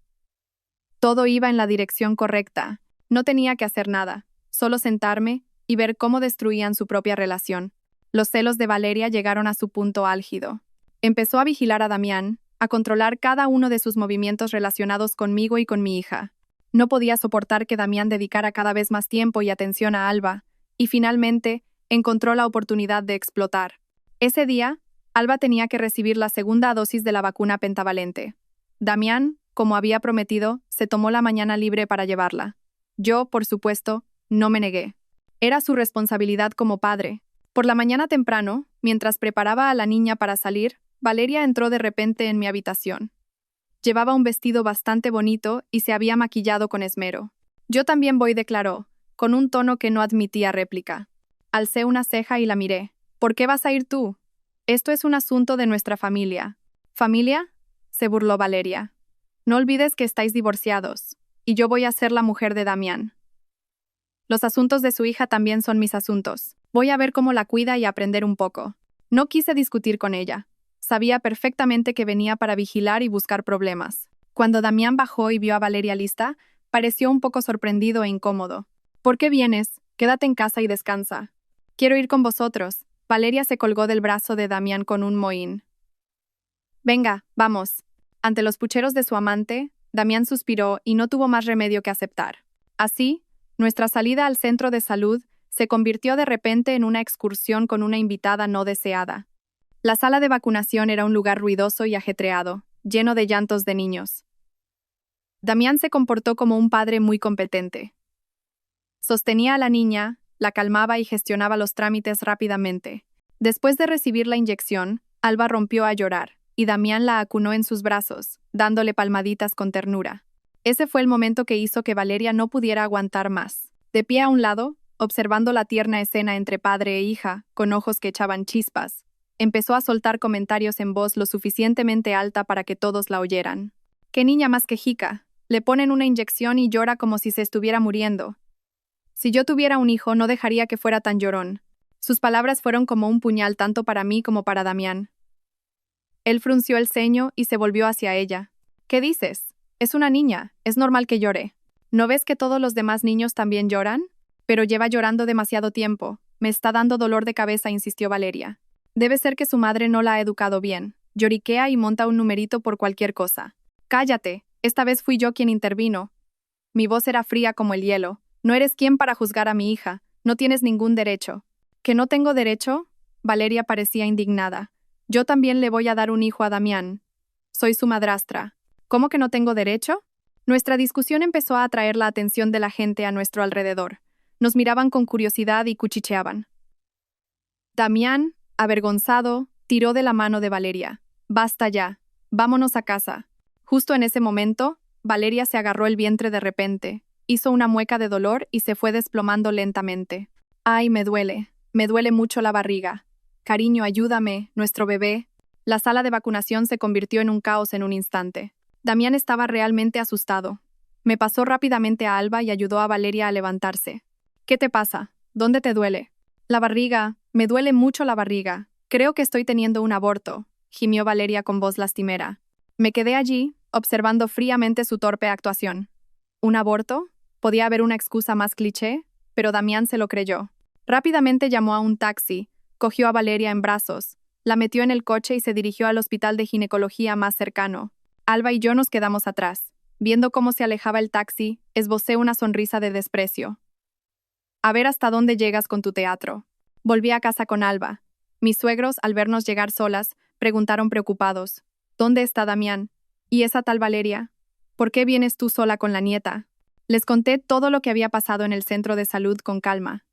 Todo iba en la dirección correcta. No tenía que hacer nada, solo sentarme y ver cómo destruían su propia relación. Los celos de Valeria llegaron a su punto álgido. Empezó a vigilar a Damián, a controlar cada uno de sus movimientos relacionados conmigo y con mi hija. No podía soportar que Damián dedicara cada vez más tiempo y atención a Alba, y finalmente encontró la oportunidad de explotar. Ese día, Alba tenía que recibir la segunda dosis de la vacuna pentavalente. Damián, como había prometido, se tomó la mañana libre para llevarla. Yo, por supuesto, no me negué. Era su responsabilidad como padre. Por la mañana temprano, mientras preparaba a la niña para salir, Valeria entró de repente en mi habitación. Llevaba un vestido bastante bonito y se había maquillado con esmero. «Yo también voy», declaró, con un tono que no admitía réplica. Alcé una ceja y la miré. «¿Por qué vas a ir tú? Esto es un asunto de nuestra familia». «¿Familia?», se burló Valeria. «No olvides que estáis divorciados, y yo voy a ser la mujer de Damián. Los asuntos de su hija también son mis asuntos. Voy a ver cómo la cuida y aprender un poco». No quise discutir con ella. Sabía perfectamente que venía para vigilar y buscar problemas. Cuando Damián bajó y vio a Valeria lista, pareció un poco sorprendido e incómodo. «¿Por qué vienes? Quédate en casa y descansa». «Quiero ir con vosotros». Valeria se colgó del brazo de Damián con un mohín. «Venga, vamos». Ante los pucheros de su amante, Damián suspiró y no tuvo más remedio que aceptar. Así, nuestra salida al centro de salud se convirtió de repente en una excursión con una invitada no deseada. La sala de vacunación era un lugar ruidoso y ajetreado, lleno de llantos de niños. Damián se comportó como un padre muy competente. Sostenía a la niña, la calmaba y gestionaba los trámites rápidamente. Después de recibir la inyección, Alba rompió a llorar, y Damián la acunó en sus brazos, dándole palmaditas con ternura. Ese fue el momento que hizo que Valeria no pudiera aguantar más. De pie a un lado, observando la tierna escena entre padre e hija, con ojos que echaban chispas, empezó a soltar comentarios en voz lo suficientemente alta para que todos la oyeran. «¡Qué niña más quejica! Le ponen una inyección y llora como si se estuviera muriendo. Si yo tuviera un hijo, no dejaría que fuera tan llorón». Sus palabras fueron como un puñal tanto para mí como para Damián. Él frunció el ceño y se volvió hacia ella. «¿Qué dices? Es una niña, es normal que llore. ¿No ves que todos los demás niños también lloran? Pero lleva llorando demasiado tiempo. Me está dando dolor de cabeza», insistió Valeria. «Debe ser que su madre no la ha educado bien. Lloriquea y monta un numerito por cualquier cosa». «Cállate, esta vez fui yo quien intervino». Mi voz era fría como el hielo. «No eres quien para juzgar a mi hija. No tienes ningún derecho». «¿Que no tengo derecho?», Valeria parecía indignada. Yo también le voy a dar un hijo a Damián. Soy su madrastra. ¿Cómo que no tengo derecho? Nuestra discusión empezó a atraer la atención de la gente a nuestro alrededor. Nos miraban con curiosidad y cuchicheaban. Damián, avergonzado, tiró de la mano de Valeria. Basta ya. Vámonos a casa. Justo en ese momento, Valeria se agarró el vientre de repente, hizo una mueca de dolor y se fue desplomando lentamente. Ay, me duele mucho la barriga. Cariño, ayúdame, nuestro bebé. La sala de vacunación se convirtió en un caos en un instante. Damián estaba realmente asustado. Me pasó rápidamente a Alba y ayudó a Valeria a levantarse. ¿Qué te pasa? ¿Dónde te duele? La barriga. Me duele mucho la barriga. Creo que estoy teniendo un aborto, gimió Valeria con voz lastimera. Me quedé allí, observando fríamente su torpe actuación. ¿Un aborto? Podía haber una excusa más cliché, pero Damián se lo creyó. Rápidamente llamó a un taxi, cogió a Valeria en brazos, la metió en el coche y se dirigió al hospital de ginecología más cercano. Alba y yo nos quedamos atrás. Viendo cómo se alejaba el taxi, esbocé una sonrisa de desprecio. A ver hasta dónde llegas con tu teatro. Volví a casa con Alba. Mis suegros, al vernos llegar solas, preguntaron preocupados. ¿Dónde está Damián? ¿Y esa tal Valeria? ¿Por qué vienes tú sola con la nieta? Les conté todo lo que había pasado en el centro de salud con calma.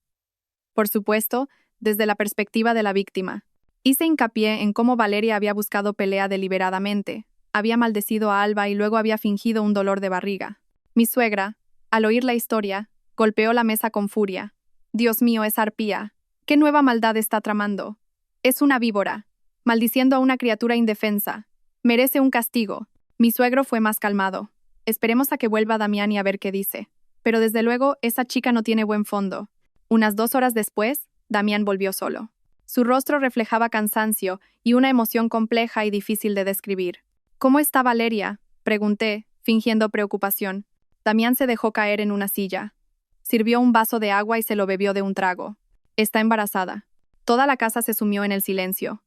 Por supuesto, desde la perspectiva de la víctima. Hice hincapié en cómo Valeria había buscado pelea deliberadamente, había maldecido a Alba y luego había fingido un dolor de barriga. Mi suegra, al oír la historia, golpeó la mesa con furia. Dios mío, es arpía. ¿Qué nueva maldad está tramando? Es una víbora, maldiciendo a una criatura indefensa. Merece un castigo. Mi suegro fue más calmado. Esperemos a que vuelva Damián y a ver qué dice. Pero desde luego, esa chica no tiene buen fondo. Unas 2 horas después, Damián volvió solo. Su rostro reflejaba cansancio y una emoción compleja y difícil de describir. ¿Cómo está Valeria?, pregunté, fingiendo preocupación. Damián se dejó caer en una silla. Sirvió un vaso de agua y se lo bebió de un trago. Está embarazada. Toda la casa se sumió en el silencio.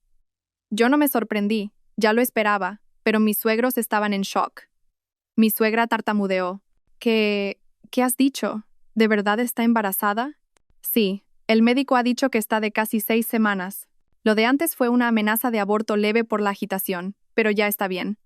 Yo no me sorprendí, ya lo esperaba, pero mis suegros estaban en shock. Mi suegra tartamudeó. ¿Qué has dicho? ¿De verdad está embarazada? Sí, el médico ha dicho que está de casi 6 semanas. Lo de antes fue una amenaza de aborto leve por la agitación, pero ya está bien.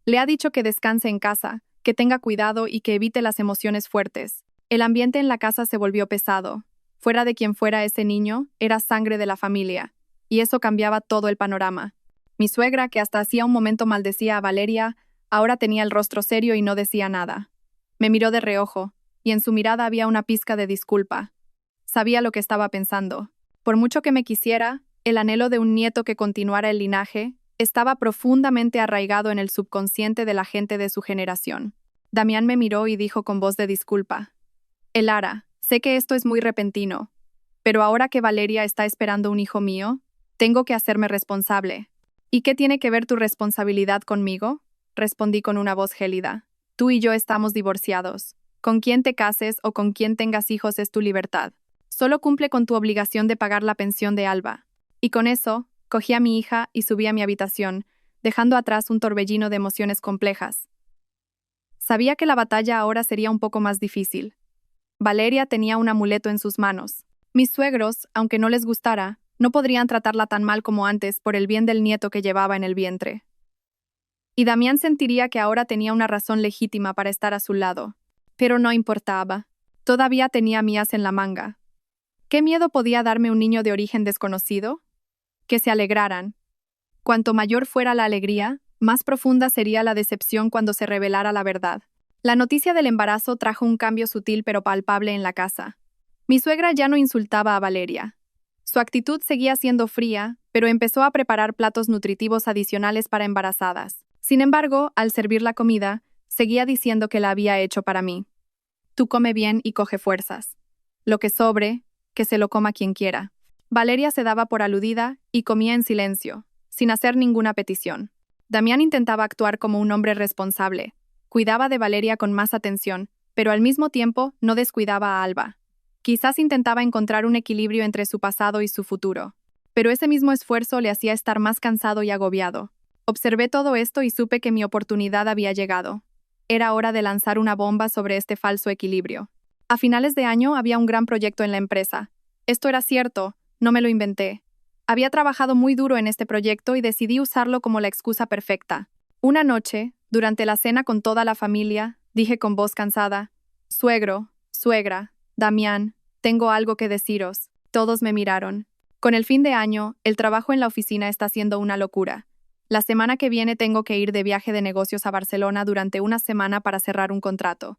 Le ha dicho que descanse en casa, que tenga cuidado y que evite las emociones fuertes. El ambiente en la casa se volvió pesado. Fuera de quien fuera ese niño, era sangre de la familia, y eso cambiaba todo el panorama. Mi suegra, que hasta hacía un momento maldecía a Valeria, ahora tenía el rostro serio y no decía nada. Me miró de reojo, y en su mirada había una pizca de disculpa. Sabía lo que estaba pensando. Por mucho que me quisiera, el anhelo de un nieto que continuara el linaje estaba profundamente arraigado en el subconsciente de la gente de su generación. Damián me miró y dijo con voz de disculpa. Elara, sé que esto es muy repentino, pero ahora que Valeria está esperando un hijo mío, tengo que hacerme responsable. ¿Y qué tiene que ver tu responsabilidad conmigo? Respondí con una voz gélida. Tú y yo estamos divorciados. Con quien te cases o con quien tengas hijos es tu libertad. Solo cumple con tu obligación de pagar la pensión de Alba. Y con eso, cogí a mi hija y subí a mi habitación, dejando atrás un torbellino de emociones complejas. Sabía que la batalla ahora sería un poco más difícil. Valeria tenía un amuleto en sus manos. Mis suegros, aunque no les gustara, no podrían tratarla tan mal como antes por el bien del nieto que llevaba en el vientre. Y Damián sentiría que ahora tenía una razón legítima para estar a su lado. Pero no importaba. Todavía tenía mías en la manga. ¿Qué miedo podía darme un niño de origen desconocido? Que se alegraran. Cuanto mayor fuera la alegría, más profunda sería la decepción cuando se revelara la verdad. La noticia del embarazo trajo un cambio sutil pero palpable en la casa. Mi suegra ya no insultaba a Valeria. Su actitud seguía siendo fría, pero empezó a preparar platos nutritivos adicionales para embarazadas. Sin embargo, al servir la comida, seguía diciendo que la había hecho para mí. Tú come bien y coge fuerzas. Lo que sobre, que se lo coma quien quiera. Valeria se daba por aludida y comía en silencio, sin hacer ninguna petición. Damián intentaba actuar como un hombre responsable. Cuidaba de Valeria con más atención, pero al mismo tiempo no descuidaba a Alba. Quizás intentaba encontrar un equilibrio entre su pasado y su futuro. Pero ese mismo esfuerzo le hacía estar más cansado y agobiado. Observé todo esto y supe que mi oportunidad había llegado. Era hora de lanzar una bomba sobre este falso equilibrio. A finales de año había un gran proyecto en la empresa. Esto era cierto, no me lo inventé. Había trabajado muy duro en este proyecto y decidí usarlo como la excusa perfecta. Una noche, durante la cena con toda la familia, dije con voz cansada: «Suegro, suegra, Damián, tengo algo que deciros». Todos me miraron. Con el fin de año, el trabajo en la oficina está siendo una locura. La semana que viene tengo que ir de viaje de negocios a Barcelona durante una semana para cerrar un contrato.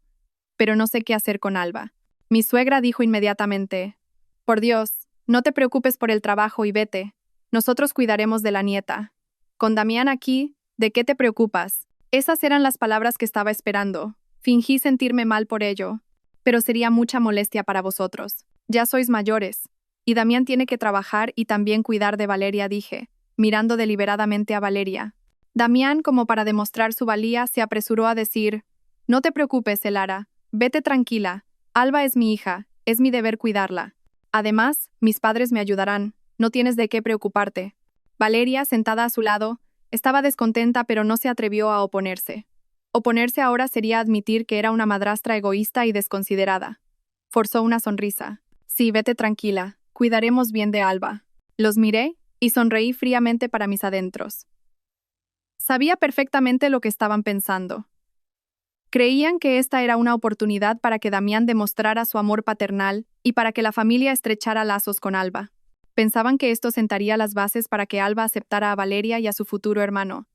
Pero no sé qué hacer con Alba. Mi suegra dijo inmediatamente: «Por Dios, no te preocupes por el trabajo y vete. Nosotros cuidaremos de la nieta. Con Damián aquí, ¿de qué te preocupas?». Esas eran las palabras que estaba esperando. Fingí sentirme mal por ello. Pero sería mucha molestia para vosotros. Ya sois mayores. Y Damián tiene que trabajar y también cuidar de Valeria, dije, mirando deliberadamente a Valeria. Damián, como para demostrar su valía, se apresuró a decir: «No te preocupes, Elara. Vete tranquila. Alba es mi hija. Es mi deber cuidarla. Además, mis padres me ayudarán. No tienes de qué preocuparte». Valeria, sentada a su lado, estaba descontenta, pero no se atrevió a oponerse. Oponerse ahora sería admitir que era una madrastra egoísta y desconsiderada. Forzó una sonrisa. «Sí, vete tranquila. Cuidaremos bien de Alba». Los miré y sonreí fríamente para mis adentros. Sabía perfectamente lo que estaban pensando. Creían que esta era una oportunidad para que Damián demostrara su amor paternal y para que la familia estrechara lazos con Alba. Pensaban que esto sentaría las bases para que Alba aceptara a Valeria y a su futuro hermano.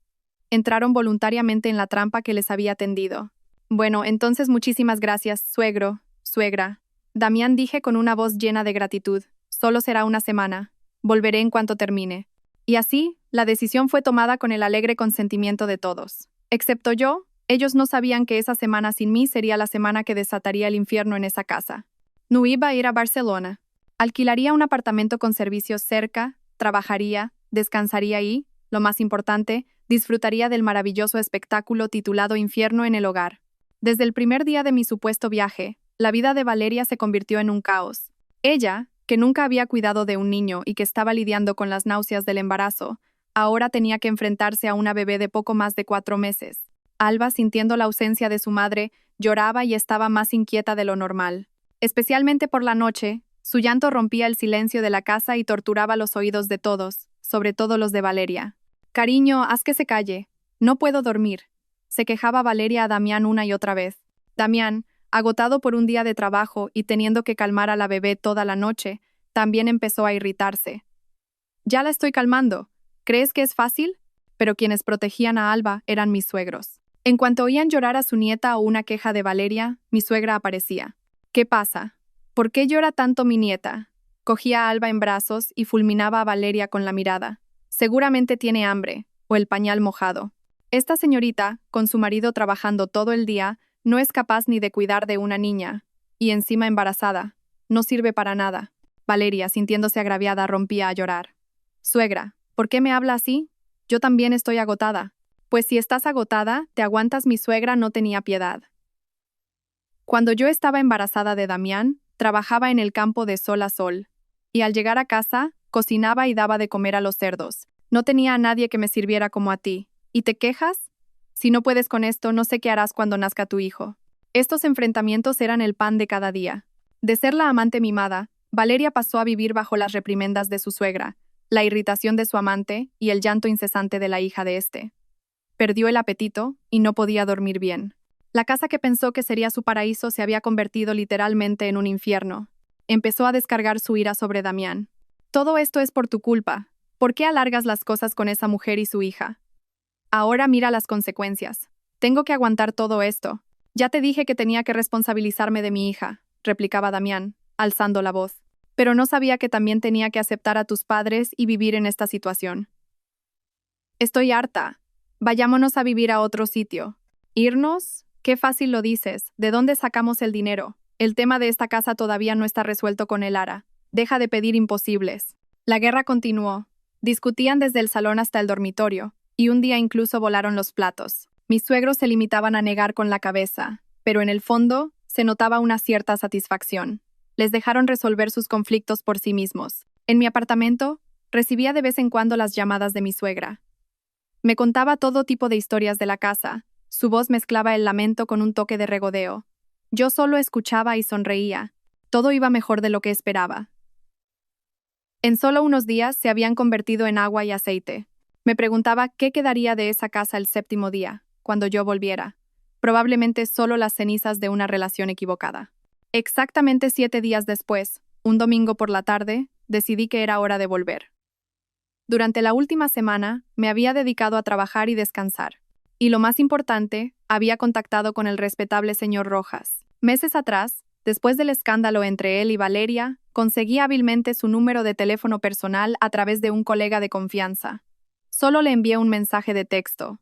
Entraron voluntariamente en la trampa que les había tendido. «Bueno, entonces muchísimas gracias, suegro, suegra». Damián, dije con una voz llena de gratitud. «Solo será una semana. Volveré en cuanto termine». Y así, la decisión fue tomada con el alegre consentimiento de todos. Excepto yo, ellos no sabían que esa semana sin mí sería la semana que desataría el infierno en esa casa. No iba a ir a Barcelona. Alquilaría un apartamento con servicios cerca, trabajaría, descansaría y, lo más importante, disfrutaría del maravilloso espectáculo titulado Infierno en el hogar. Desde el primer día de mi supuesto viaje, la vida de Valeria se convirtió en un caos. Ella, que nunca había cuidado de un niño y que estaba lidiando con las náuseas del embarazo, ahora tenía que enfrentarse a una bebé de poco más de 4 meses. Alba, sintiendo la ausencia de su madre, lloraba y estaba más inquieta de lo normal. Especialmente por la noche, su llanto rompía el silencio de la casa y torturaba los oídos de todos, sobre todo los de Valeria. «Cariño, haz que se calle. No puedo dormir», se quejaba Valeria a Damián una y otra vez. Damián, agotado por un día de trabajo y teniendo que calmar a la bebé toda la noche, también empezó a irritarse. «Ya la estoy calmando. ¿Crees que es fácil?». Pero quienes protegían a Alba eran mis suegros. En cuanto oían llorar a su nieta o una queja de Valeria, mi suegra aparecía. «¿Qué pasa? ¿Por qué llora tanto mi nieta?». Cogía a Alba en brazos y fulminaba a Valeria con la mirada. «Seguramente tiene hambre, o el pañal mojado. Esta señorita, con su marido trabajando todo el día, no es capaz ni de cuidar de una niña, y encima embarazada. No sirve para nada». Valeria, sintiéndose agraviada, rompía a llorar. «Suegra, ¿por qué me habla así? Yo también estoy agotada». «Pues si estás agotada, te aguantas». Mi suegra no tenía piedad. Cuando yo estaba embarazada de Damián, trabajaba en el campo de sol a sol, y al llegar a casa, cocinaba y daba de comer a los cerdos. No tenía a nadie que me sirviera como a ti. ¿Y te quejas? Si no puedes con esto, no sé qué harás cuando nazca tu hijo. Estos enfrentamientos eran el pan de cada día. De ser la amante mimada, Valeria pasó a vivir bajo las reprimendas de su suegra, la irritación de su amante y el llanto incesante de la hija de éste. Perdió el apetito y no podía dormir bien. La casa que pensó que sería su paraíso se había convertido literalmente en un infierno. Empezó a descargar su ira sobre Damián. «Todo esto es por tu culpa. ¿Por qué alargas las cosas con esa mujer y su hija? Ahora mira las consecuencias. Tengo que aguantar todo esto. Ya te dije que tenía que responsabilizarme de mi hija», replicaba Damián, alzando la voz. «Pero no sabía que también tenía que aceptar a tus padres y vivir en esta situación. Estoy harta. Vayámonos a vivir a otro sitio». «¿Irnos? Qué fácil lo dices. ¿De dónde sacamos el dinero? El tema de esta casa todavía no está resuelto con Elara. Deja de pedir imposibles». La guerra continuó. Discutían desde el salón hasta el dormitorio, y un día incluso volaron los platos. Mis suegros se limitaban a negar con la cabeza, pero en el fondo se notaba una cierta satisfacción. Les dejaron resolver sus conflictos por sí mismos. En mi apartamento, recibía de vez en cuando las llamadas de mi suegra. Me contaba todo tipo de historias de la casa. Su voz mezclaba el lamento con un toque de regodeo. Yo solo escuchaba y sonreía. Todo iba mejor de lo que esperaba. En solo unos días se habían convertido en agua y aceite. Me preguntaba qué quedaría de esa casa el séptimo día, cuando yo volviera. Probablemente solo las cenizas de una relación equivocada. Exactamente 7 días después, un domingo por la tarde, decidí que era hora de volver. Durante la última semana, me había dedicado a trabajar y descansar. Y lo más importante, había contactado con el respetable señor Rojas. Meses atrás, después del escándalo entre él y Valeria, conseguí hábilmente su número de teléfono personal a través de un colega de confianza. Solo le envié un mensaje de texto.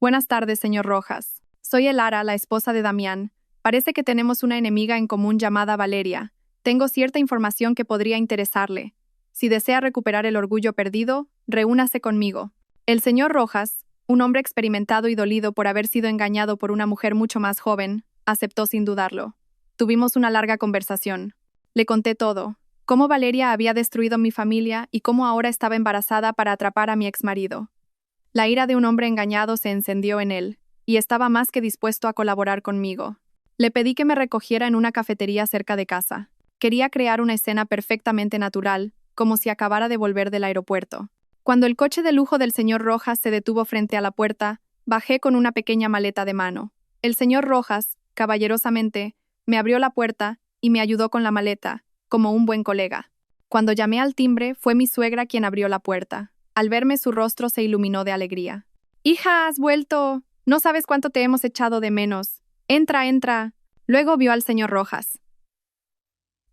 Buenas tardes, señor Rojas. Soy Elara, la esposa de Damián. Parece que tenemos una enemiga en común llamada Valeria. Tengo cierta información que podría interesarle. Si desea recuperar el orgullo perdido, reúnase conmigo. El señor Rojas, un hombre experimentado y dolido por haber sido engañado por una mujer mucho más joven, aceptó sin dudarlo. Tuvimos una larga conversación. Le conté todo, cómo Valeria había destruido mi familia y cómo ahora estaba embarazada para atrapar a mi exmarido. La ira de un hombre engañado se encendió en él, y estaba más que dispuesto a colaborar conmigo. Le pedí que me recogiera en una cafetería cerca de casa. Quería crear una escena perfectamente natural, como si acabara de volver del aeropuerto. Cuando el coche de lujo del señor Rojas se detuvo frente a la puerta, bajé con una pequeña maleta de mano. El señor Rojas, caballerosamente, me abrió la puerta y me ayudó con la maleta, como un buen colega. Cuando llamé al timbre, fue mi suegra quien abrió la puerta. Al verme, su rostro se iluminó de alegría. «Hija, has vuelto. No sabes cuánto te hemos echado de menos. Entra, entra». Luego vio al señor Rojas.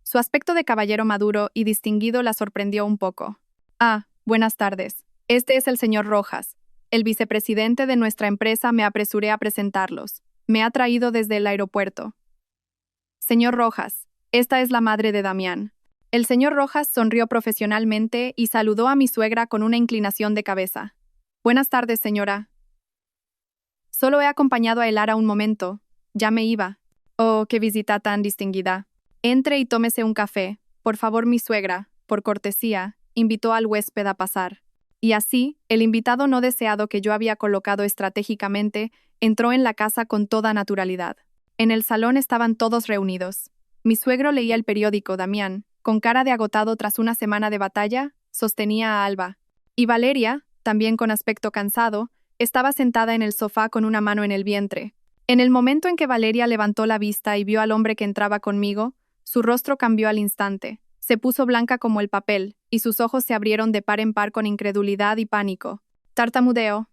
Su aspecto de caballero maduro y distinguido la sorprendió un poco. «Ah, buenas tardes. Este es el señor Rojas. El vicepresidente de nuestra empresa, me apresuré a presentarlos. Me ha traído desde el aeropuerto». «Señor Rojas, esta es la madre de Damián». El señor Rojas sonrió profesionalmente y saludó a mi suegra con una inclinación de cabeza. «Buenas tardes, señora». «Solo he acompañado a Elara un momento. Ya me iba». «Oh, qué visita tan distinguida. Entre y tómese un café. Por favor, mi suegra, por cortesía, invitó al huésped a pasar». Y así, el invitado no deseado que yo había colocado estratégicamente, entró en la casa con toda naturalidad. En el salón estaban todos reunidos. Mi suegro leía el periódico, Damián, con cara de agotado tras una semana de batalla, sostenía a Alba. Y Valeria, también con aspecto cansado, estaba sentada en el sofá con una mano en el vientre. En el momento en que Valeria levantó la vista y vio al hombre que entraba conmigo, su rostro cambió al instante. Se puso blanca como el papel, y sus ojos se abrieron de par en par con incredulidad y pánico. Tartamudeó.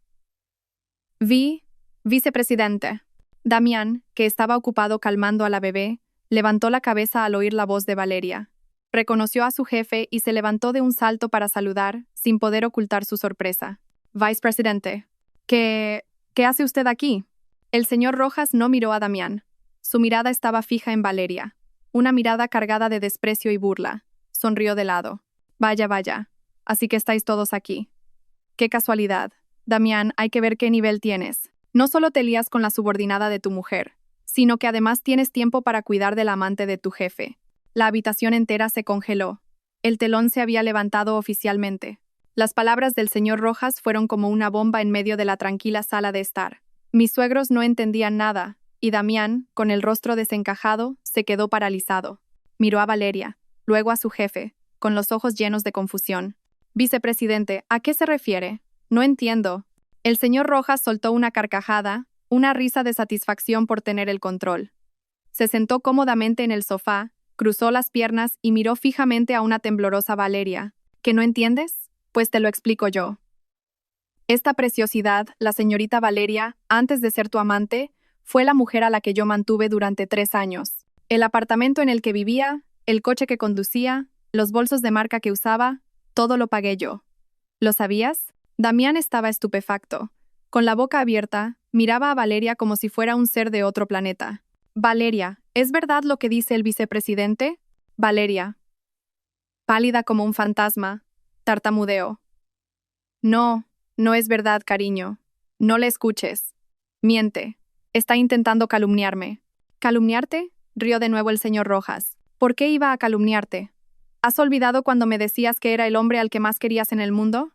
Vicepresidente. Damián, que estaba ocupado calmando a la bebé, levantó la cabeza al oír la voz de Valeria. Reconoció a su jefe y se levantó de un salto para saludar, sin poder ocultar su sorpresa. Vicepresidente. ¿Qué hace usted aquí? El señor Rojas no miró a Damián. Su mirada estaba fija en Valeria. Una mirada cargada de desprecio y burla. Sonrió de lado. Vaya, vaya. Así que estáis todos aquí. Qué casualidad. Damián, hay que ver qué nivel tienes. No solo te lías con la subordinada de tu mujer, sino que además tienes tiempo para cuidar del amante de tu jefe. La habitación entera se congeló. El telón se había levantado oficialmente. Las palabras del señor Rojas fueron como una bomba en medio de la tranquila sala de estar. Mis suegros no entendían nada, y Damián, con el rostro desencajado, se quedó paralizado. Miró a Valeria, luego a su jefe, con los ojos llenos de confusión. Vicepresidente, ¿a qué se refiere? No entiendo. El señor Rojas soltó una carcajada, una risa de satisfacción por tener el control. Se sentó cómodamente en el sofá, cruzó las piernas y miró fijamente a una temblorosa Valeria. ¿Que no entiendes? Pues te lo explico yo. Esta preciosidad, la señorita Valeria, antes de ser tu amante, fue la mujer a la que yo mantuve durante 3 años. El apartamento en el que vivía, el coche que conducía, los bolsos de marca que usaba, todo lo pagué yo. ¿Lo sabías? Damián estaba estupefacto. Con la boca abierta, miraba a Valeria como si fuera un ser de otro planeta. Valeria, ¿es verdad lo que dice el vicepresidente? Valeria. Pálida como un fantasma, tartamudeó. No, no es verdad, cariño. No le escuches. Miente. Está intentando calumniarme. ¿Calumniarte? Rió de nuevo el señor Rojas. ¿Por qué iba a calumniarte? ¿Has olvidado cuando me decías que era el hombre al que más querías en el mundo?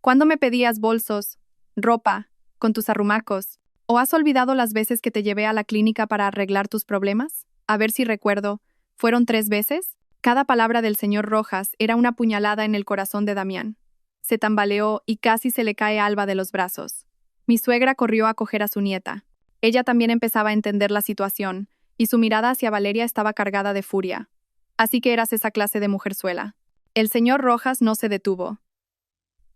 ¿Cuándo me pedías bolsos, ropa, con tus arrumacos? ¿O has olvidado las veces que te llevé a la clínica para arreglar tus problemas? A ver si recuerdo. ¿Fueron 3 veces? Cada palabra del señor Rojas era una puñalada en el corazón de Damián. Se tambaleó y casi se le cae Alba de los brazos. Mi suegra corrió a coger a su nieta. Ella también empezaba a entender la situación, y su mirada hacia Valeria estaba cargada de furia. Así que eras esa clase de mujerzuela. El señor Rojas no se detuvo.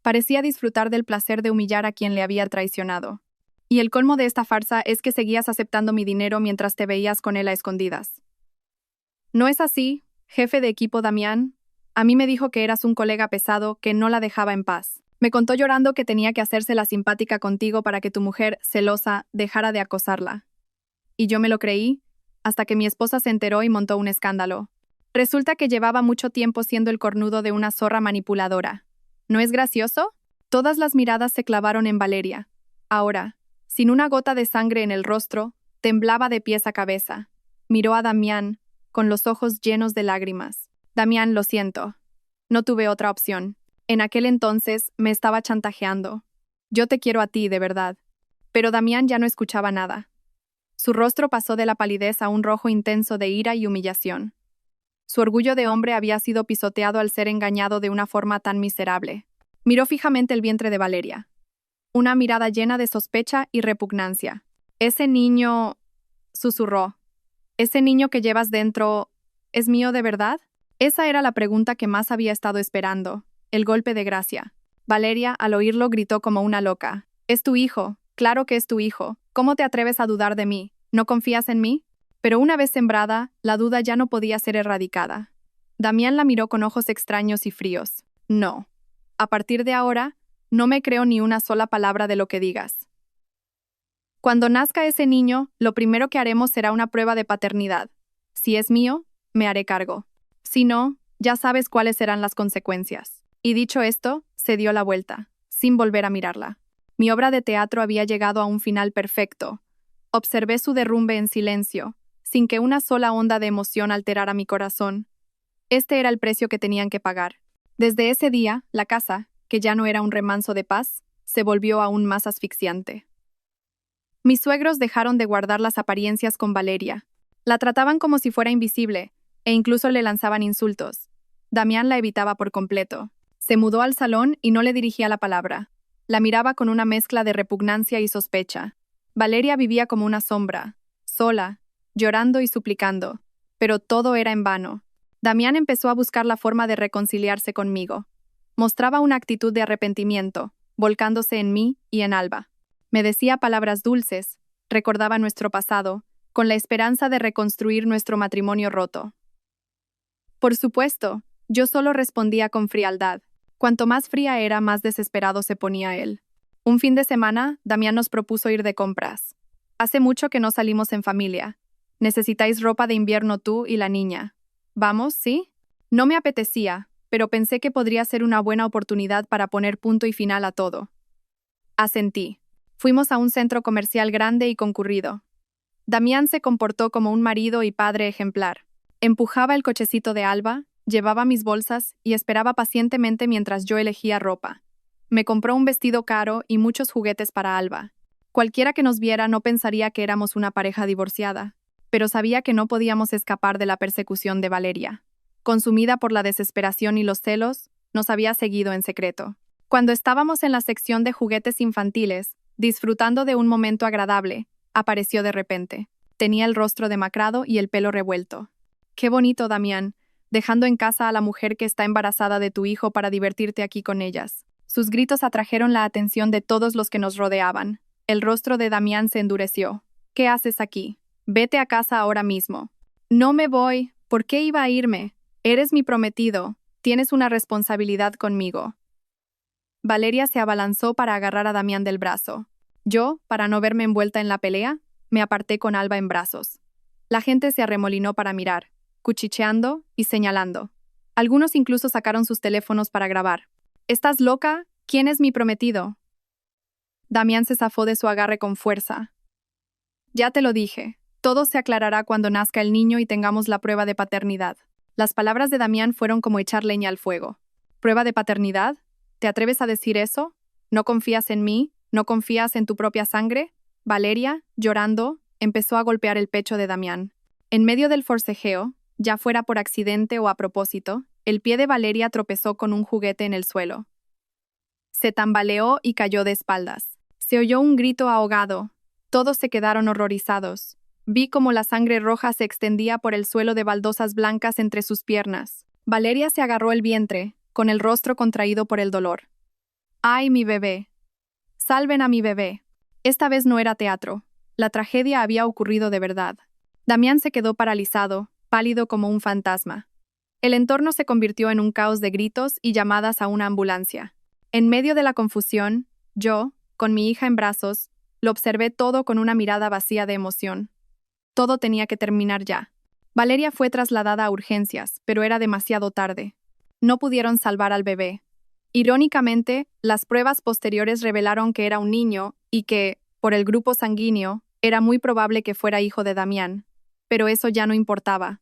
Parecía disfrutar del placer de humillar a quien le había traicionado. Y el colmo de esta farsa es que seguías aceptando mi dinero mientras te veías con él a escondidas. ¿No es así, jefe de equipo Damián? A mí me dijo que eras un colega pesado que no la dejaba en paz. Me contó llorando que tenía que hacerse la simpática contigo para que tu mujer, celosa, dejara de acosarla. Y yo me lo creí, hasta que mi esposa se enteró y montó un escándalo. Resulta que llevaba mucho tiempo siendo el cornudo de una zorra manipuladora. ¿No es gracioso? Todas las miradas se clavaron en Valeria. Ahora, sin una gota de sangre en el rostro, temblaba de pies a cabeza. Miró a Damián, con los ojos llenos de lágrimas. Damián, lo siento. No tuve otra opción. En aquel entonces me estaba chantajeando. Yo te quiero a ti, de verdad. Pero Damián ya no escuchaba nada. Su rostro pasó de la palidez a un rojo intenso de ira y humillación. Su orgullo de hombre había sido pisoteado al ser engañado de una forma tan miserable. Miró fijamente el vientre de Valeria. Una mirada llena de sospecha y repugnancia. Ese niño... susurró. ¿Ese niño que llevas dentro... es mío de verdad? Esa era la pregunta que más había estado esperando. El golpe de gracia. Valeria, al oírlo, gritó como una loca. «Es tu hijo. Claro que es tu hijo. ¿Cómo te atreves a dudar de mí? ¿No confías en mí?» Pero una vez sembrada, la duda ya no podía ser erradicada. Damián la miró con ojos extraños y fríos. «No. A partir de ahora, no me creo ni una sola palabra de lo que digas. Cuando nazca ese niño, lo primero que haremos será una prueba de paternidad. Si es mío, me haré cargo. Si no, ya sabes cuáles serán las consecuencias». Y dicho esto, se dio la vuelta, sin volver a mirarla. Mi obra de teatro había llegado a un final perfecto. Observé su derrumbe en silencio, sin que una sola onda de emoción alterara mi corazón. Este era el precio que tenían que pagar. Desde ese día, la casa, que ya no era un remanso de paz, se volvió aún más asfixiante. Mis suegros dejaron de guardar las apariencias con Valeria. La trataban como si fuera invisible, e incluso le lanzaban insultos. Damián la evitaba por completo. Se mudó al salón y no le dirigía la palabra. La miraba con una mezcla de repugnancia y sospecha. Valeria vivía como una sombra, sola, llorando y suplicando. Pero todo era en vano. Damián empezó a buscar la forma de reconciliarse conmigo. Mostraba una actitud de arrepentimiento, volcándose en mí y en Alba. Me decía palabras dulces, recordaba nuestro pasado, con la esperanza de reconstruir nuestro matrimonio roto. Por supuesto, yo solo respondía con frialdad. Cuanto más fría era, más desesperado se ponía él. Un fin de semana, Damián nos propuso ir de compras. «Hace mucho que no salimos en familia. Necesitáis ropa de invierno tú y la niña. ¿Vamos, sí?» No me apetecía, pero pensé que podría ser una buena oportunidad para poner punto y final a todo. Asentí. Fuimos a un centro comercial grande y concurrido. Damián se comportó como un marido y padre ejemplar. Empujaba el cochecito de Alba, llevaba mis bolsas y esperaba pacientemente mientras yo elegía ropa. Me compró un vestido caro y muchos juguetes para Alba. Cualquiera que nos viera no pensaría que éramos una pareja divorciada, pero sabía que no podíamos escapar de la persecución de Valeria. Consumida por la desesperación y los celos, nos había seguido en secreto. Cuando estábamos en la sección de juguetes infantiles, disfrutando de un momento agradable, apareció de repente. Tenía el rostro demacrado y el pelo revuelto. «Qué bonito, Damián, dejando en casa a la mujer que está embarazada de tu hijo para divertirte aquí con ellas». Sus gritos atrajeron la atención de todos los que nos rodeaban. El rostro de Damián se endureció. «¿Qué haces aquí? Vete a casa ahora mismo». «No me voy. ¿Por qué iba a irme? Eres mi prometido. Tienes una responsabilidad conmigo». Valeria se abalanzó para agarrar a Damián del brazo. Yo, para no verme envuelta en la pelea, me aparté con Alba en brazos. La gente se arremolinó para mirar, cuchicheando y señalando. Algunos incluso sacaron sus teléfonos para grabar. «¿Estás loca? ¿Quién es mi prometido?» Damián se zafó de su agarre con fuerza. «Ya te lo dije. Todo se aclarará cuando nazca el niño y tengamos la prueba de paternidad». Las palabras de Damián fueron como echar leña al fuego. «¿Prueba de paternidad? ¿Te atreves a decir eso? ¿No confías en mí? ¿No confías en tu propia sangre?» Valeria, llorando, empezó a golpear el pecho de Damián. En medio del forcejeo, Ya fuera por accidente o a propósito, el pie de Valeria tropezó con un juguete en el suelo. Se tambaleó y cayó de espaldas. Se oyó un grito ahogado. Todos se quedaron horrorizados. Vi cómo la sangre roja se extendía por el suelo de baldosas blancas entre sus piernas. Valeria se agarró el vientre, con el rostro contraído por el dolor. ¡Ay, mi bebé! ¡Salven a mi bebé! Esta vez no era teatro. La tragedia había ocurrido de verdad. Damián se quedó paralizado, pálido como un fantasma. El entorno se convirtió en un caos de gritos y llamadas a una ambulancia. En medio de la confusión, yo, con mi hija en brazos, lo observé todo con una mirada vacía de emoción. Todo tenía que terminar ya. Valeria fue trasladada a urgencias, pero era demasiado tarde. No pudieron salvar al bebé. Irónicamente, las pruebas posteriores revelaron que era un niño y que, por el grupo sanguíneo, era muy probable que fuera hijo de Damián. Pero eso ya no importaba.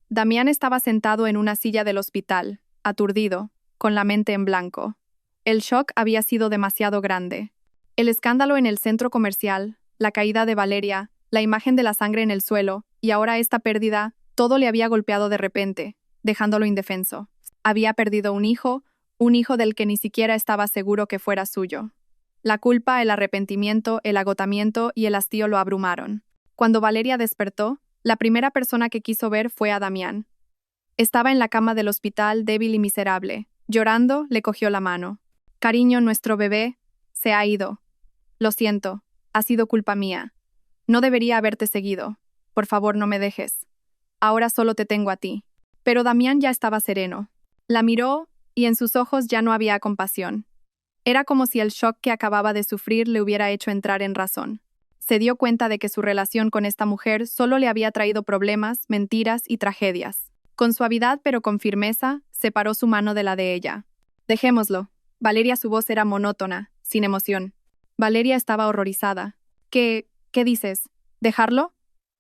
Damián estaba sentado en una silla del hospital, aturdido, con la mente en blanco. El shock había sido demasiado grande. El escándalo en el centro comercial, la caída de Valeria, la imagen de la sangre en el suelo, y ahora esta pérdida, todo le había golpeado de repente, dejándolo indefenso. Había perdido un hijo del que ni siquiera estaba seguro que fuera suyo. La culpa, el arrepentimiento, el agotamiento y el hastío lo abrumaron. Cuando Valeria despertó, la primera persona que quiso ver fue a Damián. Estaba en la cama del hospital, débil y miserable. Llorando, le cogió la mano. «Cariño, nuestro bebé se ha ido. Lo siento, ha sido culpa mía. No debería haberte seguido. Por favor, no me dejes. Ahora solo te tengo a ti». Pero Damián ya estaba sereno. La miró y en sus ojos ya no había compasión. Era como si el shock que acababa de sufrir le hubiera hecho entrar en razón. Se dio cuenta de que su relación con esta mujer solo le había traído problemas, mentiras y tragedias. Con suavidad pero con firmeza, separó su mano de la de ella. «Dejémoslo». Valeria, su voz era monótona, sin emoción. Valeria estaba horrorizada. ¿Qué dices? ¿Dejarlo?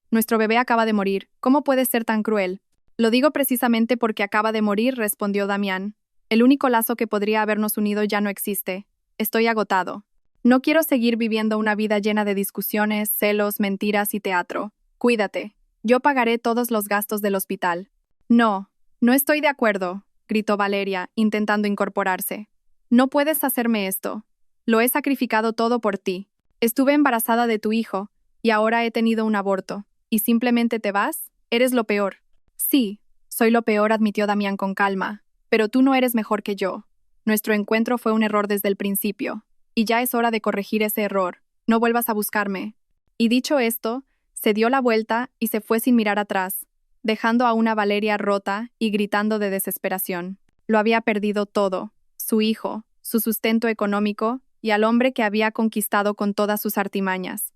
Nuestro bebé acaba de morir. ¿Cómo puedes ser tan cruel? Lo digo precisamente porque acaba de morir, respondió Damián. El único lazo que podría habernos unido ya no existe. Estoy agotado. No quiero seguir viviendo una vida llena de discusiones, celos, mentiras y teatro. Cuídate. Yo pagaré todos los gastos del hospital. No estoy de acuerdo, gritó Valeria, intentando incorporarse. No puedes hacerme esto. Lo he sacrificado todo por ti. Estuve embarazada de tu hijo, y ahora he tenido un aborto. ¿Y simplemente te vas? Eres lo peor. Sí, soy lo peor, admitió Damián con calma. Pero tú no eres mejor que yo. Nuestro encuentro fue un error desde el principio. Y ya es hora de corregir ese error. No vuelvas a buscarme. Y dicho esto, se dio la vuelta y se fue sin mirar atrás, dejando a una Valeria rota y gritando de desesperación. Lo había perdido todo. Su hijo, su sustento económico y al hombre que había conquistado con todas sus artimañas.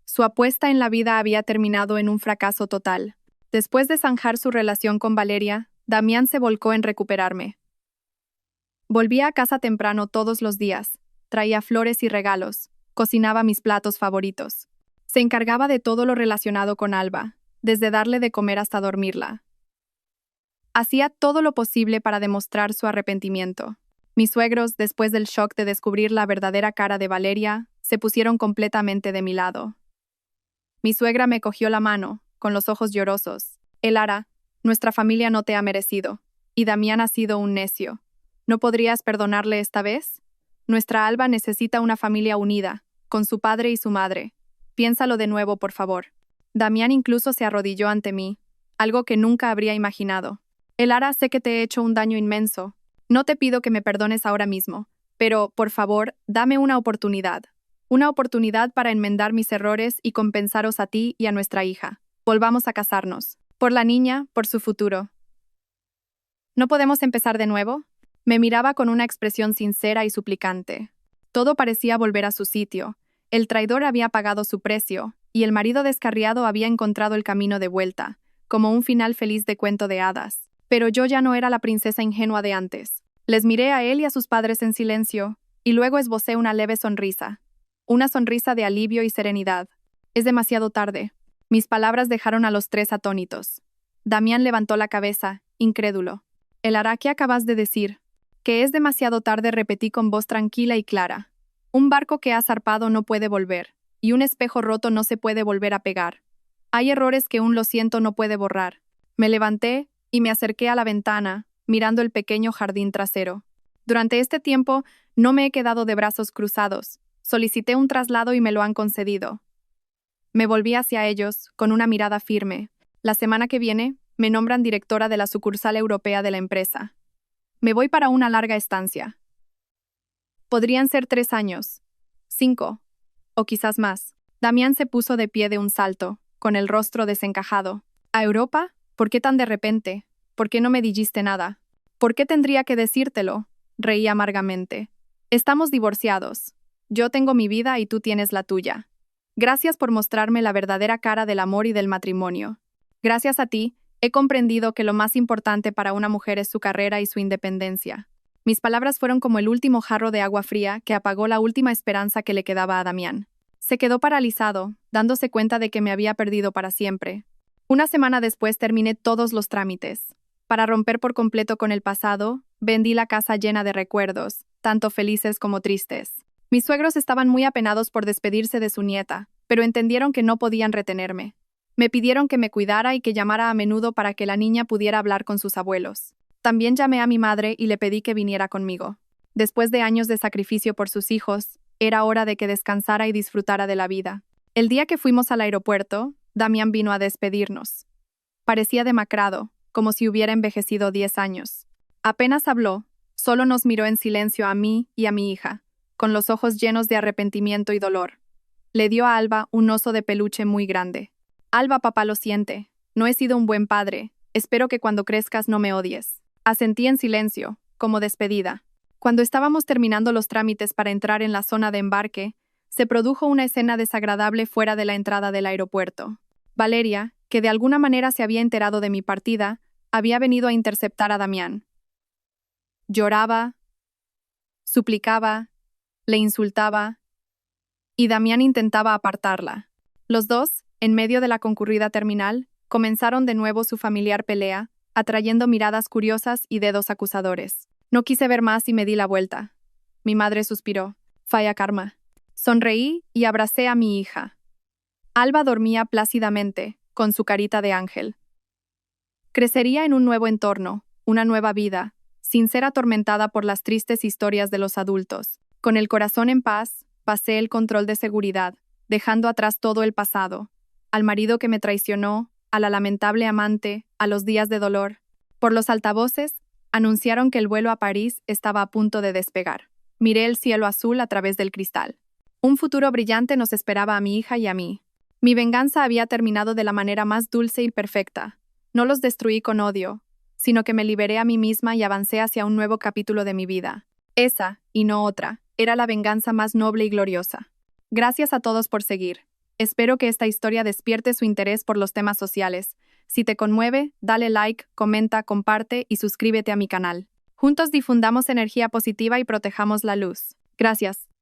Su apuesta en la vida había terminado en un fracaso total. Después de zanjar su relación con Valeria, Damián se volcó en recuperarme. Volvía a casa temprano todos los días, traía flores y regalos, cocinaba mis platos favoritos. Se encargaba de todo lo relacionado con Alba, desde darle de comer hasta dormirla. Hacía todo lo posible para demostrar su arrepentimiento. Mis suegros, después del shock de descubrir la verdadera cara de Valeria, se pusieron completamente de mi lado. Mi suegra me cogió la mano, con los ojos llorosos. «Elara, nuestra familia no te ha merecido, y Damián ha sido un necio. ¿No podrías perdonarle esta vez? Nuestra Alba necesita una familia unida, con su padre y su madre. Piénsalo de nuevo, por favor». Damián incluso se arrodilló ante mí, algo que nunca habría imaginado. «Elara, sé que te he hecho un daño inmenso. No te pido que me perdones ahora mismo, pero, por favor, dame una oportunidad. Una oportunidad para enmendar mis errores y compensaros a ti y a nuestra hija. Volvamos a casarnos. Por la niña, por su futuro». «¿No podemos empezar de nuevo?» Me miraba con una expresión sincera y suplicante. Todo parecía volver a su sitio. El traidor había pagado su precio, y el marido descarriado había encontrado el camino de vuelta, como un final feliz de cuento de hadas. Pero yo ya no era la princesa ingenua de antes. Les miré a él y a sus padres en silencio, y luego esbocé una leve sonrisa. Una sonrisa de alivio y serenidad. Es demasiado tarde. Mis palabras dejaron a los tres atónitos. Damián levantó la cabeza, incrédulo. «Elara, ¿qué acabas de decir?» «Que es demasiado tarde», repetí con voz tranquila y clara. «Un barco que ha zarpado no puede volver, y un espejo roto no se puede volver a pegar. Hay errores que un lo siento no puede borrar. Me levanté y me acerqué a la ventana, mirando el pequeño jardín trasero. Durante este tiempo no me he quedado de brazos cruzados. Solicité un traslado y me lo han concedido. Me volví hacia ellos con una mirada firme. La semana que viene me nombran directora de la sucursal europea de la empresa. Me voy para una larga estancia. Podrían ser 3 años, 5, o quizás más. Damián se puso de pie de un salto, con el rostro desencajado. ¿A Europa? ¿Por qué tan de repente? ¿Por qué no me dijiste nada? ¿Por qué tendría que decírtelo? Reí amargamente. Estamos divorciados. Yo tengo mi vida y tú tienes la tuya. Gracias por mostrarme la verdadera cara del amor y del matrimonio. Gracias a ti, he comprendido que lo más importante para una mujer es su carrera y su independencia. Mis palabras fueron como el último jarro de agua fría que apagó la última esperanza que le quedaba a Damián. Se quedó paralizado, dándose cuenta de que me había perdido para siempre. Una semana después terminé todos los trámites. Para romper por completo con el pasado, vendí la casa llena de recuerdos, tanto felices como tristes. Mis suegros estaban muy apenados por despedirse de su nieta, pero entendieron que no podían retenerme. Me pidieron que me cuidara y que llamara a menudo para que la niña pudiera hablar con sus abuelos. También llamé a mi madre y le pedí que viniera conmigo. Después de años de sacrificio por sus hijos, era hora de que descansara y disfrutara de la vida. El día que fuimos al aeropuerto, Damián vino a despedirnos. Parecía demacrado, como si hubiera envejecido 10 años. Apenas habló, solo nos miró en silencio a mí y a mi hija, con los ojos llenos de arrepentimiento y dolor. Le dio a Alba un oso de peluche muy grande. Alba, papá lo siente. No he sido un buen padre. Espero que cuando crezcas no me odies. Asentí en silencio, como despedida. Cuando estábamos terminando los trámites para entrar en la zona de embarque, se produjo una escena desagradable fuera de la entrada del aeropuerto. Valeria, que de alguna manera se había enterado de mi partida, había venido a interceptar a Damián. Lloraba, suplicaba, le insultaba, y Damián intentaba apartarla. Los dos, en medio de la concurrida terminal, comenzaron de nuevo su familiar pelea, atrayendo miradas curiosas y dedos acusadores. No quise ver más y me di la vuelta. Mi madre suspiró. Falla karma. Sonreí y abracé a mi hija. Alba dormía plácidamente, con su carita de ángel. Crecería en un nuevo entorno, una nueva vida, sin ser atormentada por las tristes historias de los adultos. Con el corazón en paz, pasé el control de seguridad, dejando atrás todo el pasado, al marido que me traicionó, a la lamentable amante, a los días de dolor. Por los altavoces, anunciaron que el vuelo a París estaba a punto de despegar. Miré el cielo azul a través del cristal. Un futuro brillante nos esperaba a mi hija y a mí. Mi venganza había terminado de la manera más dulce y perfecta. No los destruí con odio, sino que me liberé a mí misma y avancé hacia un nuevo capítulo de mi vida. Esa, y no otra, era la venganza más noble y gloriosa. Gracias a todos por seguir. Espero que esta historia despierte su interés por los temas sociales. Si te conmueve, dale like, comenta, comparte y suscríbete a mi canal. Juntos difundamos energía positiva y protejamos la luz. Gracias.